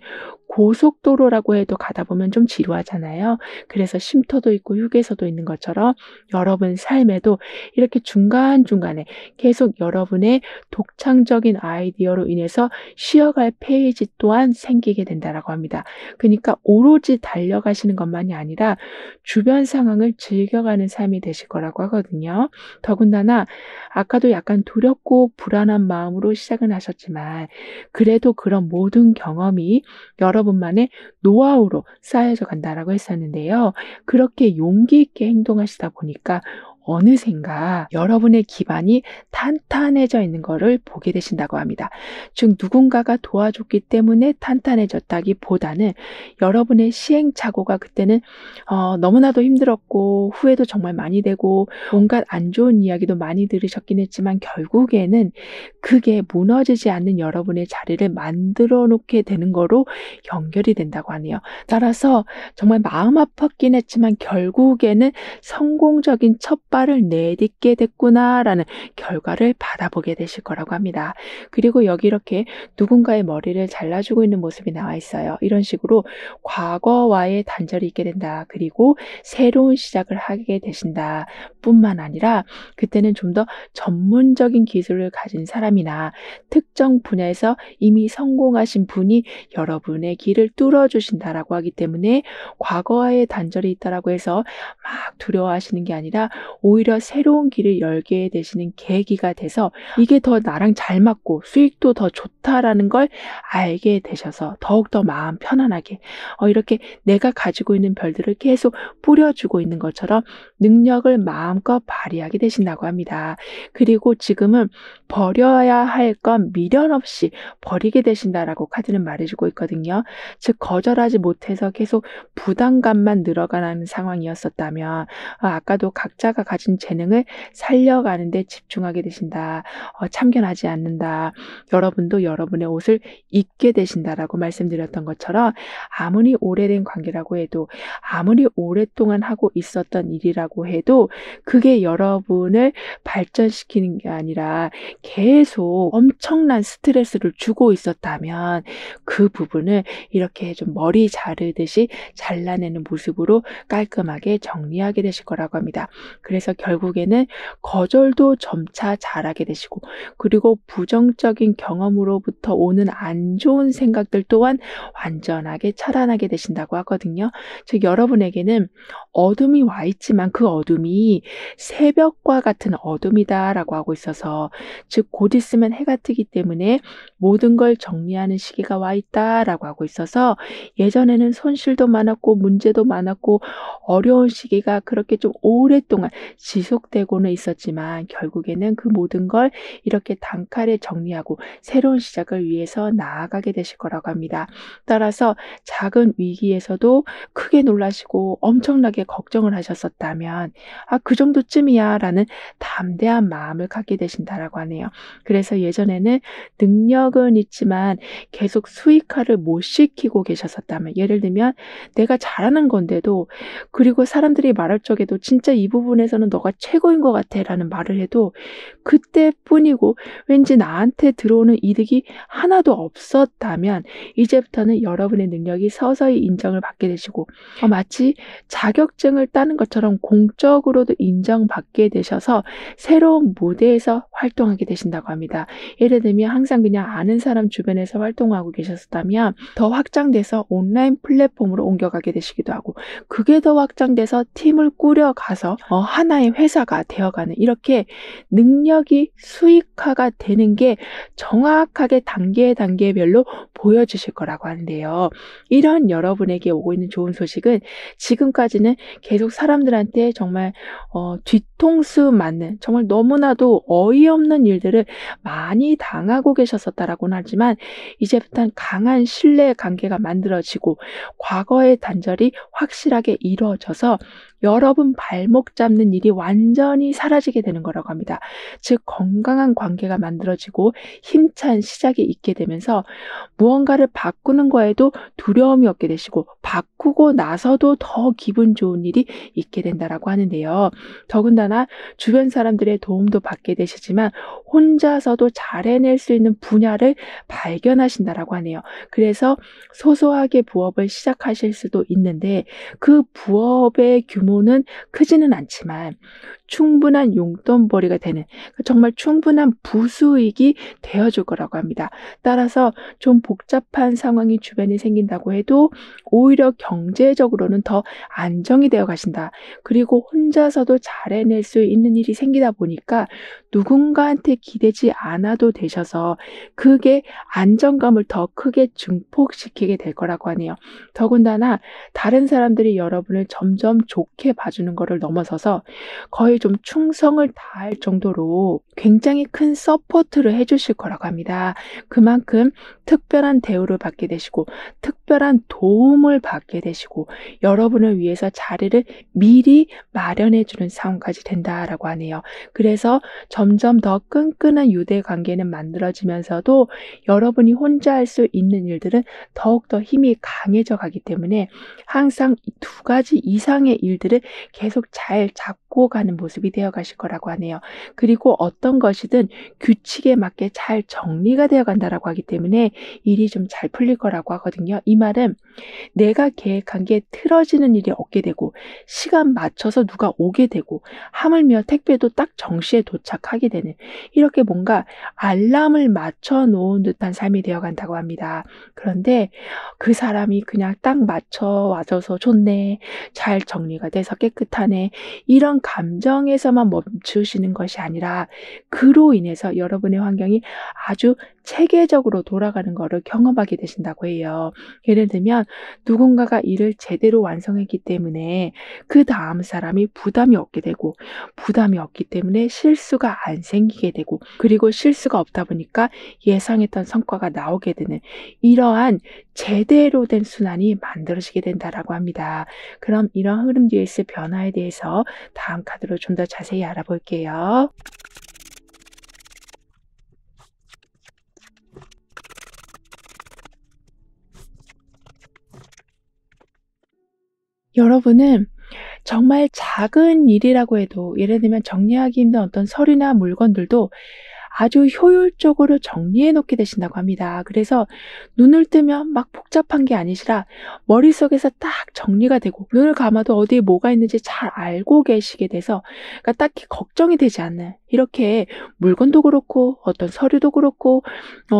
고속도로라고 해도 가다 보면 좀 지루하잖아요. 그래서 쉼터도 있고 휴게소도 있는 것처럼 여러분 삶에도 이렇게 중간중간에 계속 여러분의 독창적인 아이디어로 인해서 쉬어갈 페이지 또한 생기게 된다라고 합니다. 그러니까 오로지 달려가시는 것만이 아니라 주변 상황을 즐겨가는 삶이 되실 거라고 하거든요. 더군다나 아까도 약간 두렵고 불안한 마음으로 시작은 하셨지만 그래도 그런 모든 경험이 여러분만의 노하우로 쌓여져 간다라고 했었는데요. 그렇게 용기 있게 행동하시다 보니까 어느샌가 여러분의 기반이 탄탄해져 있는 것을 보게 되신다고 합니다. 즉 누군가가 도와줬기 때문에 탄탄해졌다기보다는 여러분의 시행착오가 그때는 너무나도 힘들었고 후회도 정말 많이 되고 온갖 안 좋은 이야기도 많이 들으셨긴 했지만 결국에는 그게 무너지지 않는 여러분의 자리를 만들어 놓게 되는 거로 연결이 된다고 하네요. 따라서 정말 마음 아팠긴 했지만 결국에는 성공적인 첫 발을 내딛게 됐구나라는 결과를 받아보게 되실 거라고 합니다. 그리고 여기 이렇게 누군가의 머리를 잘라주고 있는 모습이 나와 있어요. 이런 식으로 과거와의 단절이 있게 된다. 그리고 새로운 시작을 하게 되신다. 뿐만 아니라 그때는 좀 더 전문적인 기술을 가진 사람이나 특정 분야에서 이미 성공하신 분이 여러분의 길을 뚫어주신다라고 하기 때문에 과거와의 단절이 있다라고 해서 막 두려워하시는 게 아니라 오히려 새로운 길을 열게 되시는 계기가 돼서 이게 더 나랑 잘 맞고 수익도 더 좋다라는 걸 알게 되셔서 더욱더 마음 편안하게 이렇게 내가 가지고 있는 별들을 계속 뿌려주고 있는 것처럼 능력을 마음껏 발휘하게 되신다고 합니다. 그리고 지금은 버려야 할 건 미련 없이 버리게 되신다라고 카드는 말해주고 있거든요. 즉 거절하지 못해서 계속 부담감만 늘어가는 상황이었었다면 아까도 각자가 가진 재능을 살려가는 데 집중하게 되신다. 참견하지 않는다. 여러분도 여러분의 옷을 입게 되신다라고 말씀드렸던 것처럼 아무리 오래된 관계라고 해도 아무리 오랫동안 하고 있었던 일이라고 해도 그게 여러분을 발전시키는 게 아니라 계속 엄청난 스트레스를 주고 있었다면 그 부분을 이렇게 좀 머리 자르듯이 잘라내는 모습으로 깔끔하게 정리하게 되실 거라고 합니다. 그래서 결국에는 거절도 점차 잘하게 되시고 그리고 부정적인 경험으로부터 오는 안 좋은 생각들 또한 완전하게 차단하게 되신다고 하거든요. 즉 여러분에게는 어둠이 와 있지만 그 어둠이 새벽과 같은 어둠이다라고 하고 있어서 즉 곧 있으면 해가 뜨기 때문에 모든 걸 정리하는 시기가 와 있다라고 하고 있어서 예전에는 손실도 많았고 문제도 많았고 어려운 시기가 그렇게 좀 오랫동안 지속되고는 있었지만 결국에는 그 모든 걸 이렇게 단칼에 정리하고 새로운 시작을 위해서 나아가게 되실 거라고 합니다. 따라서 작은 위기에서도 크게 놀라시고 엄청나게 걱정을 하셨었다면 그 정도쯤이야 라는 담대한 마음을 갖게 되신다라고 하네요. 그래서 예전에는 능력은 있지만 계속 수익화를 못 시키고 계셨었다면 예를 들면 내가 잘하는 건데도 그리고 사람들이 말할 적에도 진짜 이 부분에서는 너가 최고인 것 같아 라는 말을 해도 그때뿐이고 왠지 나한테 들어오는 이득이 하나도 없었다면 이제부터는 여러분의 능력이 서서히 인정을 받게 되시고 마치 자격증을 따는 것처럼 공적으로도 인정받게 되셔서 새로운 무대에서 활동하게 되신다고 합니다. 예를 들면 항상 그냥 아는 사람 주변에서 활동하고 계셨다면 더 확장돼서 온라인 플랫폼으로 옮겨가게 되시기도 하고 그게 더 확장돼서 팀을 꾸려가서 하나의 회사가 되어가는, 이렇게 능력이 수익화가 되는 게 정확하게 단계별로 보여주실 거라고 하는데요. 이런 여러분에게 오고 있는 좋은 소식은 지금까지는 계속 사람들한테 정말 뒤통수 맞는, 정말 너무나도 어이없는 일들을 많이 당하고 계셨었다라고는 하지만, 이제부터는 강한 신뢰 관계가 만들어지고 과거의 단절이 확실하게 이루어져서 여러분 발목 잡는 일이 완전히 사라지게 되는 거라고 합니다. 즉, 건강한 관계가 만들어지고 힘찬 시작이 있게 되면서 무언가를 바꾸는 거에도 두려움이 없게 되시고, 바꾸고 나서도 더 기분 좋은 일이 있게 된다라고 하는데요. 더군다나 주변 사람들의 도움도 받게 되시지만 혼자서도 잘 해낼 수 있는 분야를 발견하신다라고 하네요. 그래서 소소하게 부업을 시작하실 수도 있는데, 그 부업의 규모는 크지는 않지만 충분한 용돈벌이가 되는, 정말 충분한 부수익이 되어줄 거라고 합니다. 따라서 좀 복잡한 상황이 주변에 생긴다고 해도 오히려 경제적으로는 더 안정이 되어 가신다. 그리고 혼자서도 잘 해낼 수 있는 일이 생기다 보니까 누군가한테 기대지 않아도 되셔서 그게 안정감을 더 크게 증폭시키게 될 거라고 하네요. 더군다나 다른 사람들이 여러분을 점점 좋게 봐주는 거를 넘어서서 거의 좀 충성을 다할 정도로 굉장히 큰 서포트를 해주실 거라고 합니다. 그만큼 특별한 대우를 받게 되시고 특별한 도움을 받게 되시고 여러분을 위해서 자리를 미리 마련해 주는 상황까지 된다라고 하네요. 그래서 점점 더 끈끈한 유대 관계는 만들어지면서도 여러분이 혼자 할 수 있는 일들은 더욱더 힘이 강해져 가기 때문에 항상 이 두 가지 이상의 일들을 계속 잘 잡고 가는 모습이 되어 가실 거라고 하네요. 그리고 어떤 것이든 규칙에 맞게 잘 정리가 되어 간다라고 하기 때문에 일이 좀 잘 풀릴 거라고 하거든요. 이 말은 내가 계획한 게 틀어지는 일이 없게 되고 시간 맞춰서 누가 오게 되고 하물며 택배도 딱 정시에 도착하게 되는, 이렇게 뭔가 알람을 맞춰 놓은 듯한 삶이 되어 간다고 합니다. 그런데 그 사람이 그냥 딱 맞춰 와줘서 좋네, 잘 정리가 돼서 깨끗하네, 이런 감정에서만 멈추시는 것이 아니라 그로 인해서 여러분의 환경이 아주 체계적으로 돌아가는 것을 경험하게 되신다고 해요. 예를 들면 누군가가 일을 제대로 완성했기 때문에 그 다음 사람이 부담이 없게 되고, 부담이 없기 때문에 실수가 안 생기게 되고, 그리고 실수가 없다 보니까 예상했던 성과가 나오게 되는, 이러한 제대로 된 순환이 만들어지게 된다라고 합니다. 그럼 이런 흐름 뒤에 있을 변화에 대해서 다음 카드로 좀 더 자세히 알아볼게요. 여러분은 정말 작은 일이라고 해도, 예를 들면 정리하기 힘든 어떤 서류나 물건들도 아주 효율적으로 정리해 놓게 되신다고 합니다. 그래서 눈을 뜨면 막 복잡한 게 아니시라 머릿속에서 딱 정리가 되고 눈을 감아도 어디에 뭐가 있는지 잘 알고 계시게 돼서, 그러니까 딱히 걱정이 되지 않는, 이렇게 물건도 그렇고 어떤 서류도 그렇고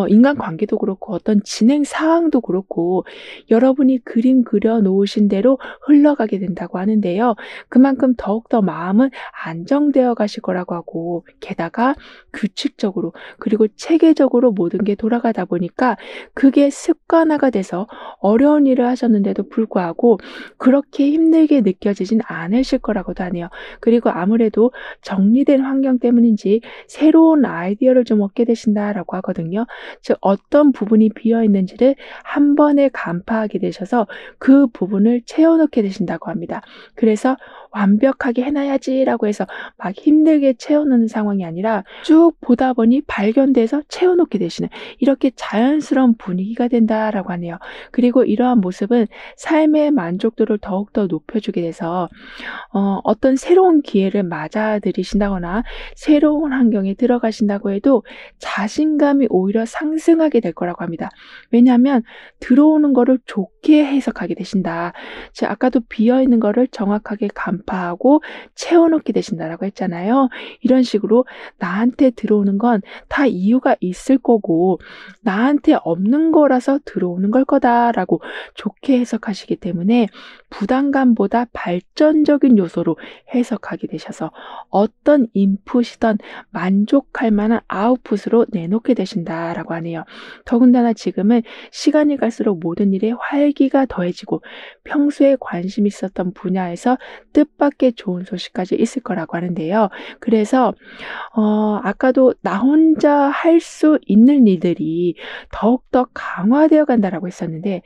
인간관계도 그렇고 어떤 진행 사항도 그렇고 여러분이 그림 그려 놓으신 대로 흘러가게 된다고 하는데요. 그만큼 더욱더 마음은 안정되어 가실 거라고 하고, 게다가 규칙적으로 그리고 체계적으로 모든 게 돌아가다 보니까 그게 습관화가 돼서 어려운 일을 하셨는데도 불구하고 그렇게 힘들게 느껴지진 않으실 거라고도 하네요. 그리고 아무래도 정리된 환경 때문인지 새로운 아이디어를 좀 얻게 되신다라고 하거든요. 즉 어떤 부분이 비어 있는지를 한 번에 간파하게 되셔서 그 부분을 채워넣게 되신다고 합니다. 그래서 완벽하게 해놔야지라고 해서 막 힘들게 채워넣는 상황이 아니라 쭉 보다 보니 발견돼서 채워놓게 되시는, 이렇게 자연스러운 분위기가 된다라고 하네요. 그리고 이러한 모습은 삶의 만족도를 더욱더 높여주게 돼서 어떤 새로운 기회를 맞아들이신다거나 새로운 환경에 들어가신다고 해도 자신감이 오히려 상승하게 될 거라고 합니다. 왜냐하면 들어오는 거를 좋게 좋게 해석하게 되신다. 즉 아까도 비어 있는 거를 정확하게 간파하고 채워 넣게 되신다라고 했잖아요. 이런 식으로 나한테 들어오는 건 다 이유가 있을 거고 나한테 없는 거라서 들어오는 걸 거다라고 좋게 해석하시기 때문에 부담감보다 발전적인 요소로 해석하게 되셔서 어떤 인풋이든 만족할 만한 아웃풋으로 내놓게 되신다라고 하네요. 더군다나 지금은 시간이 갈수록 모든 일에 활기가 더해지고 평소에 관심 있었던 분야에서 뜻밖의 좋은 소식까지 있을 거라고 하는데요. 그래서 아까도 나 혼자 할 수 있는 일들이 더욱더 강화되어 간다라고 했었는데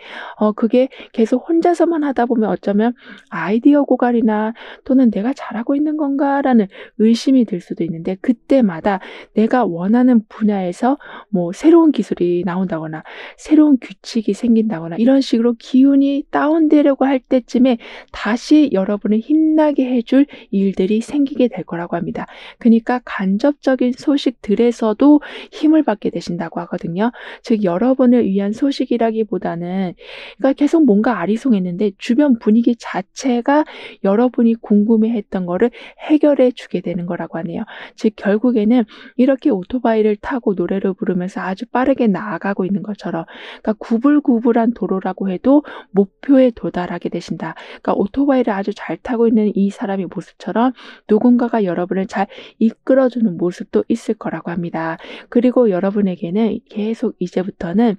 그게 계속 혼자서만 하다 보면 어쩌면 아이디어 고갈이나 또는 '내가 잘하고 있는 건가?'라는 의심이 들 수도 있는데 그때마다 내가 원하는 분야에서 뭐 새로운 기술이 나온다거나 새로운 규칙이 생긴다거나 이런 식으로 기운이 다운되려고 할 때쯤에 다시 여러분을 힘나게 해줄 일들이 생기게 될 거라고 합니다. 그니까 간접적인 소식들에서도 힘을 받게 되신다고 하거든요. 즉 여러분을 위한 소식이라기보다는 그러니까 계속 뭔가 아리송했는데 주변 분위기 자체가 여러분이 궁금해했던 거를 해결해 주게 되는 거라고 하네요. 즉 결국에는 이렇게 오토바이를 타고 노래를 부르면서 아주 빠르게 나아가고 있는 것처럼 그러니까 구불구불한 도로라고 해도 목표에 도달하게 되신다. 그러니까 오토바이를 아주 잘 타고 있는 이 사람의 모습처럼 누군가가 여러분을 잘 이끌어주는 모습도 있을 거라고 합니다. 그리고 여러분에게는 계속 이제부터는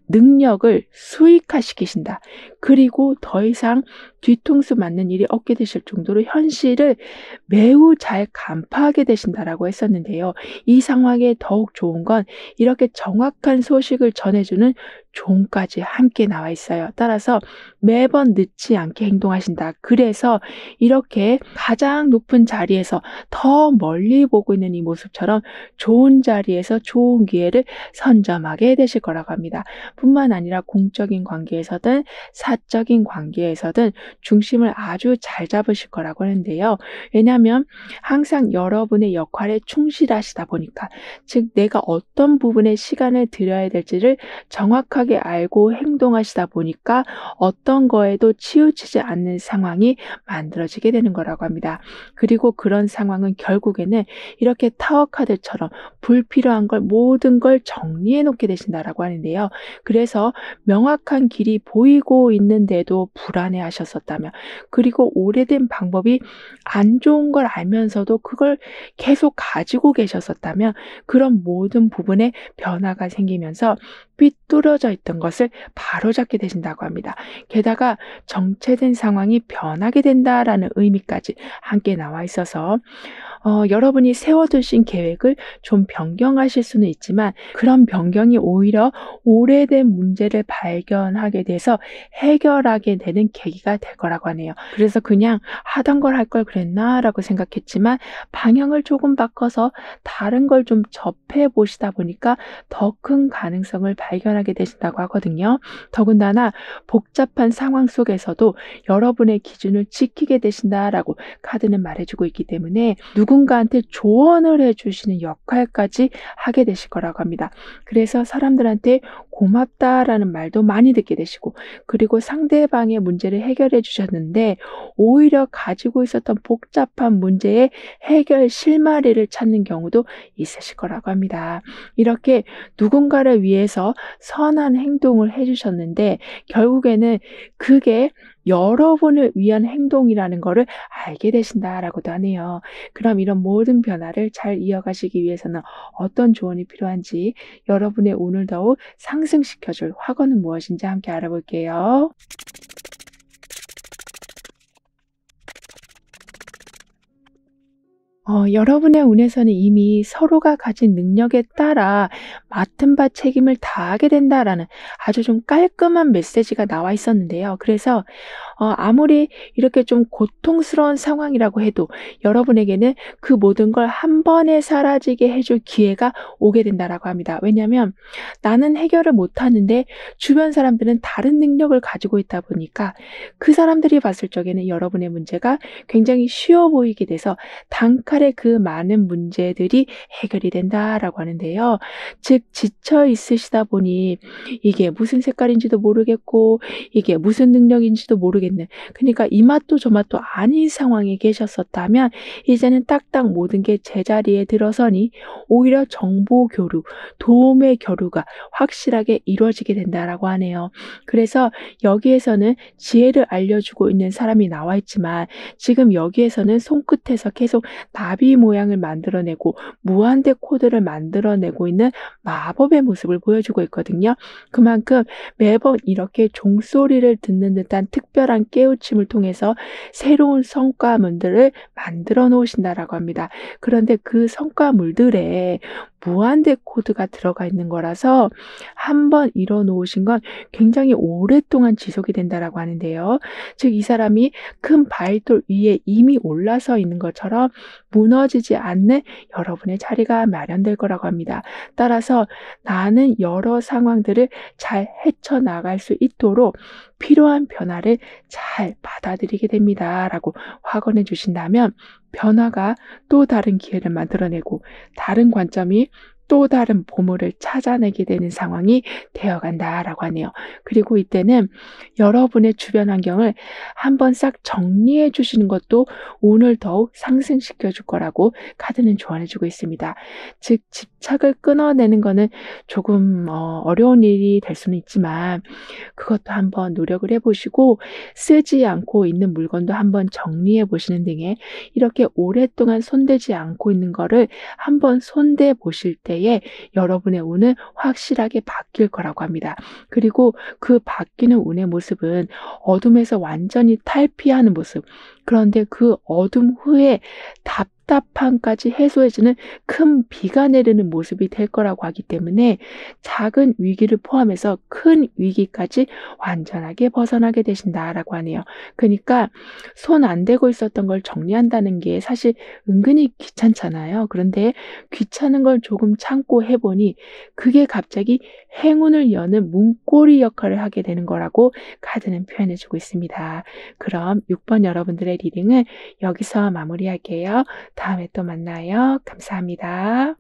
능력을 수익화시키신다. 그리고 더 이상 뒤통수 맞는 일이 없게 되실 정도로 현실을 매우 잘 간파하게 되신다라고 했었는데요. 이 상황에 더욱 좋은 건 이렇게 정확한 소식을 전해주는 종까지 함께 나와 있어요. 따라서 매번 늦지 않게 행동하신다. 그래서 이렇게 가장 높은 자리에서 더 멀리 보고 있는 이 모습처럼 좋은 자리에서 좋은 기회를 선점하게 되실 거라고 합니다. 뿐만 아니라 공적인 관계에서든 사적인 관계에서든 중심을 아주 잘 잡으실 거라고 하는데요. 왜냐하면 항상 여러분의 역할에 충실하시다 보니까 즉 내가 어떤 부분에 시간을 들여야 될지를 정확하게 알고 행동하시다 보니까 어떤 거에도 치우치지 않는 상황이 만들어지게 되는 거라고 합니다. 그리고 그런 상황은 결국에는 이렇게 타워카드처럼 불필요한 걸 모든 걸 정리해 놓게 되신다라고 하는데요. 그래서 명확한 길이 보이고 있는데도 불안해 하셨었다면 그리고 오래된 방법이 안 좋은 걸 알면서도 그걸 계속 가지고 계셨었다면 그런 모든 부분에 변화가 생기면서 삐뚤어져 있던 것을 바로잡게 되신다고 합니다. 게다가 정체된 상황이 변하게 된다라는 의미까지 함께 나와 있어서 여러분이 세워두신 계획을 좀 변경하실 수는 있지만 그런 변경이 오히려 오래된 문제를 발견하게 돼서 해결하게 되는 계기가 될 거라고 하네요. 그래서 그냥 '하던 걸 할 걸 그랬나?'라고 생각했지만 방향을 조금 바꿔서 다른 걸 좀 접해 보시다 보니까 더 큰 가능성을 발견하게 되신다고 하거든요. 더군다나 복잡한 상황 속에서도 여러분의 기준을 지키게 되신다라고 카드는 말해주고 있기 때문에 누군가한테 조언을 해주시는 역할까지 하게 되실 거라고 합니다. 그래서 사람들한테 고맙다라는 말도 많이 듣게 되시고 그리고 상대방의 문제를 해결해 주셨는데 오히려 가지고 있었던 복잡한 문제의 해결 실마리를 찾는 경우도 있으실 거라고 합니다. 이렇게 누군가를 위해서 선한 행동을 해주셨는데 결국에는 그게 여러분을 위한 행동이라는 거를 알게 되신다라고도 하네요. 그럼 이런 모든 변화를 잘 이어가시기 위해서는 어떤 조언이 필요한지 여러분의 운을 더욱 상승시켜줄 화건은 무엇인지 함께 알아볼게요. 여러분의 운에서는 이미 서로가 가진 능력에 따라 맡은 바 책임을 다하게 된다라는 아주 좀 깔끔한 메시지가 나와 있었는데요. 그래서 아무리 이렇게 좀 고통스러운 상황이라고 해도 여러분에게는 그 모든 걸 한 번에 사라지게 해줄 기회가 오게 된다라고 합니다. 왜냐하면 나는 해결을 못하는데 주변 사람들은 다른 능력을 가지고 있다 보니까 그 사람들이 봤을 적에는 여러분의 문제가 굉장히 쉬워 보이게 돼서 단칼에 그 많은 문제들이 해결이 된다라고 하는데요. 즉 지쳐 있으시다 보니 이게 무슨 색깔인지도 모르겠고 이게 무슨 능력인지도 모르겠는, 그러니까 이 맛도 저 맛도 아닌 상황에 계셨었다면 이제는 딱딱 모든 게 제자리에 들어서니 오히려 정보 교류, 도움의 교류가 확실하게 이루어지게 된다라고 하네요. 그래서 여기에서는 지혜를 알려주고 있는 사람이 나와 있지만 지금 여기에서는 손끝에서 계속 나비 모양을 만들어내고 무한대 코드를 만들어내고 있는 마법의 모습을 보여주고 있거든요. 그만큼 매번 이렇게 종소리를 듣는 듯한 특별한 깨우침을 통해서 새로운 성과물들을 만들어 놓으신다라고 합니다. 그런데 그 성과물들에 무한대 코드가 들어가 있는 거라서 한번 이뤄 놓으신 건 굉장히 오랫동안 지속이 된다라고 하는데요. 즉 이 사람이 큰 바위돌 위에 이미 올라서 있는 것처럼 무너지지 않는 여러분의 자리가 마련될 거라고 합니다. 따라서 나는 여러 상황들을 잘 헤쳐나갈 수 있도록 필요한 변화를 잘 받아들이게 됩니다라고 확언해 주신다면 변화가 또 다른 기회를 만들어내고 다른 관점이 또 다른 보물을 찾아내게 되는 상황이 되어간다라고 하네요. 그리고 이때는 여러분의 주변 환경을 한번 싹 정리해 주시는 것도 운을 더욱 상승시켜 줄 거라고 카드는 조언해 주고 있습니다. 즉 집착을 끊어내는 거는 조금 어려운 일이 될 수는 있지만 그것도 한번 노력을 해 보시고 쓰지 않고 있는 물건도 한번 정리해 보시는 등의 이렇게 오랫동안 손대지 않고 있는 거를 한번 손대 보실 때에 여러분의 운은 확실하게 바뀔 거라고 합니다. 그리고 그 바뀌는 운의 모습은 어둠에서 완전히 탈피하는 모습, 그런데 그 어둠 후에 답답함까지 해소해 주는 큰 비가 내리는 모습이 될 거라고 하기 때문에 작은 위기를 포함해서 큰 위기까지 완전하게 벗어나게 되신다라고 하네요. 그러니까 손 안 대고 있었던 걸 정리한다는 게 사실 은근히 귀찮잖아요. 그런데 귀찮은 걸 조금 참고 해 보니 그게 갑자기 행운을 여는 문고리 역할을 하게 되는 거라고 카드는 표현해 주고 있습니다. 그럼 6번 여러분들의 리딩은 여기서 마무리할게요. 다음에 또 만나요. 감사합니다.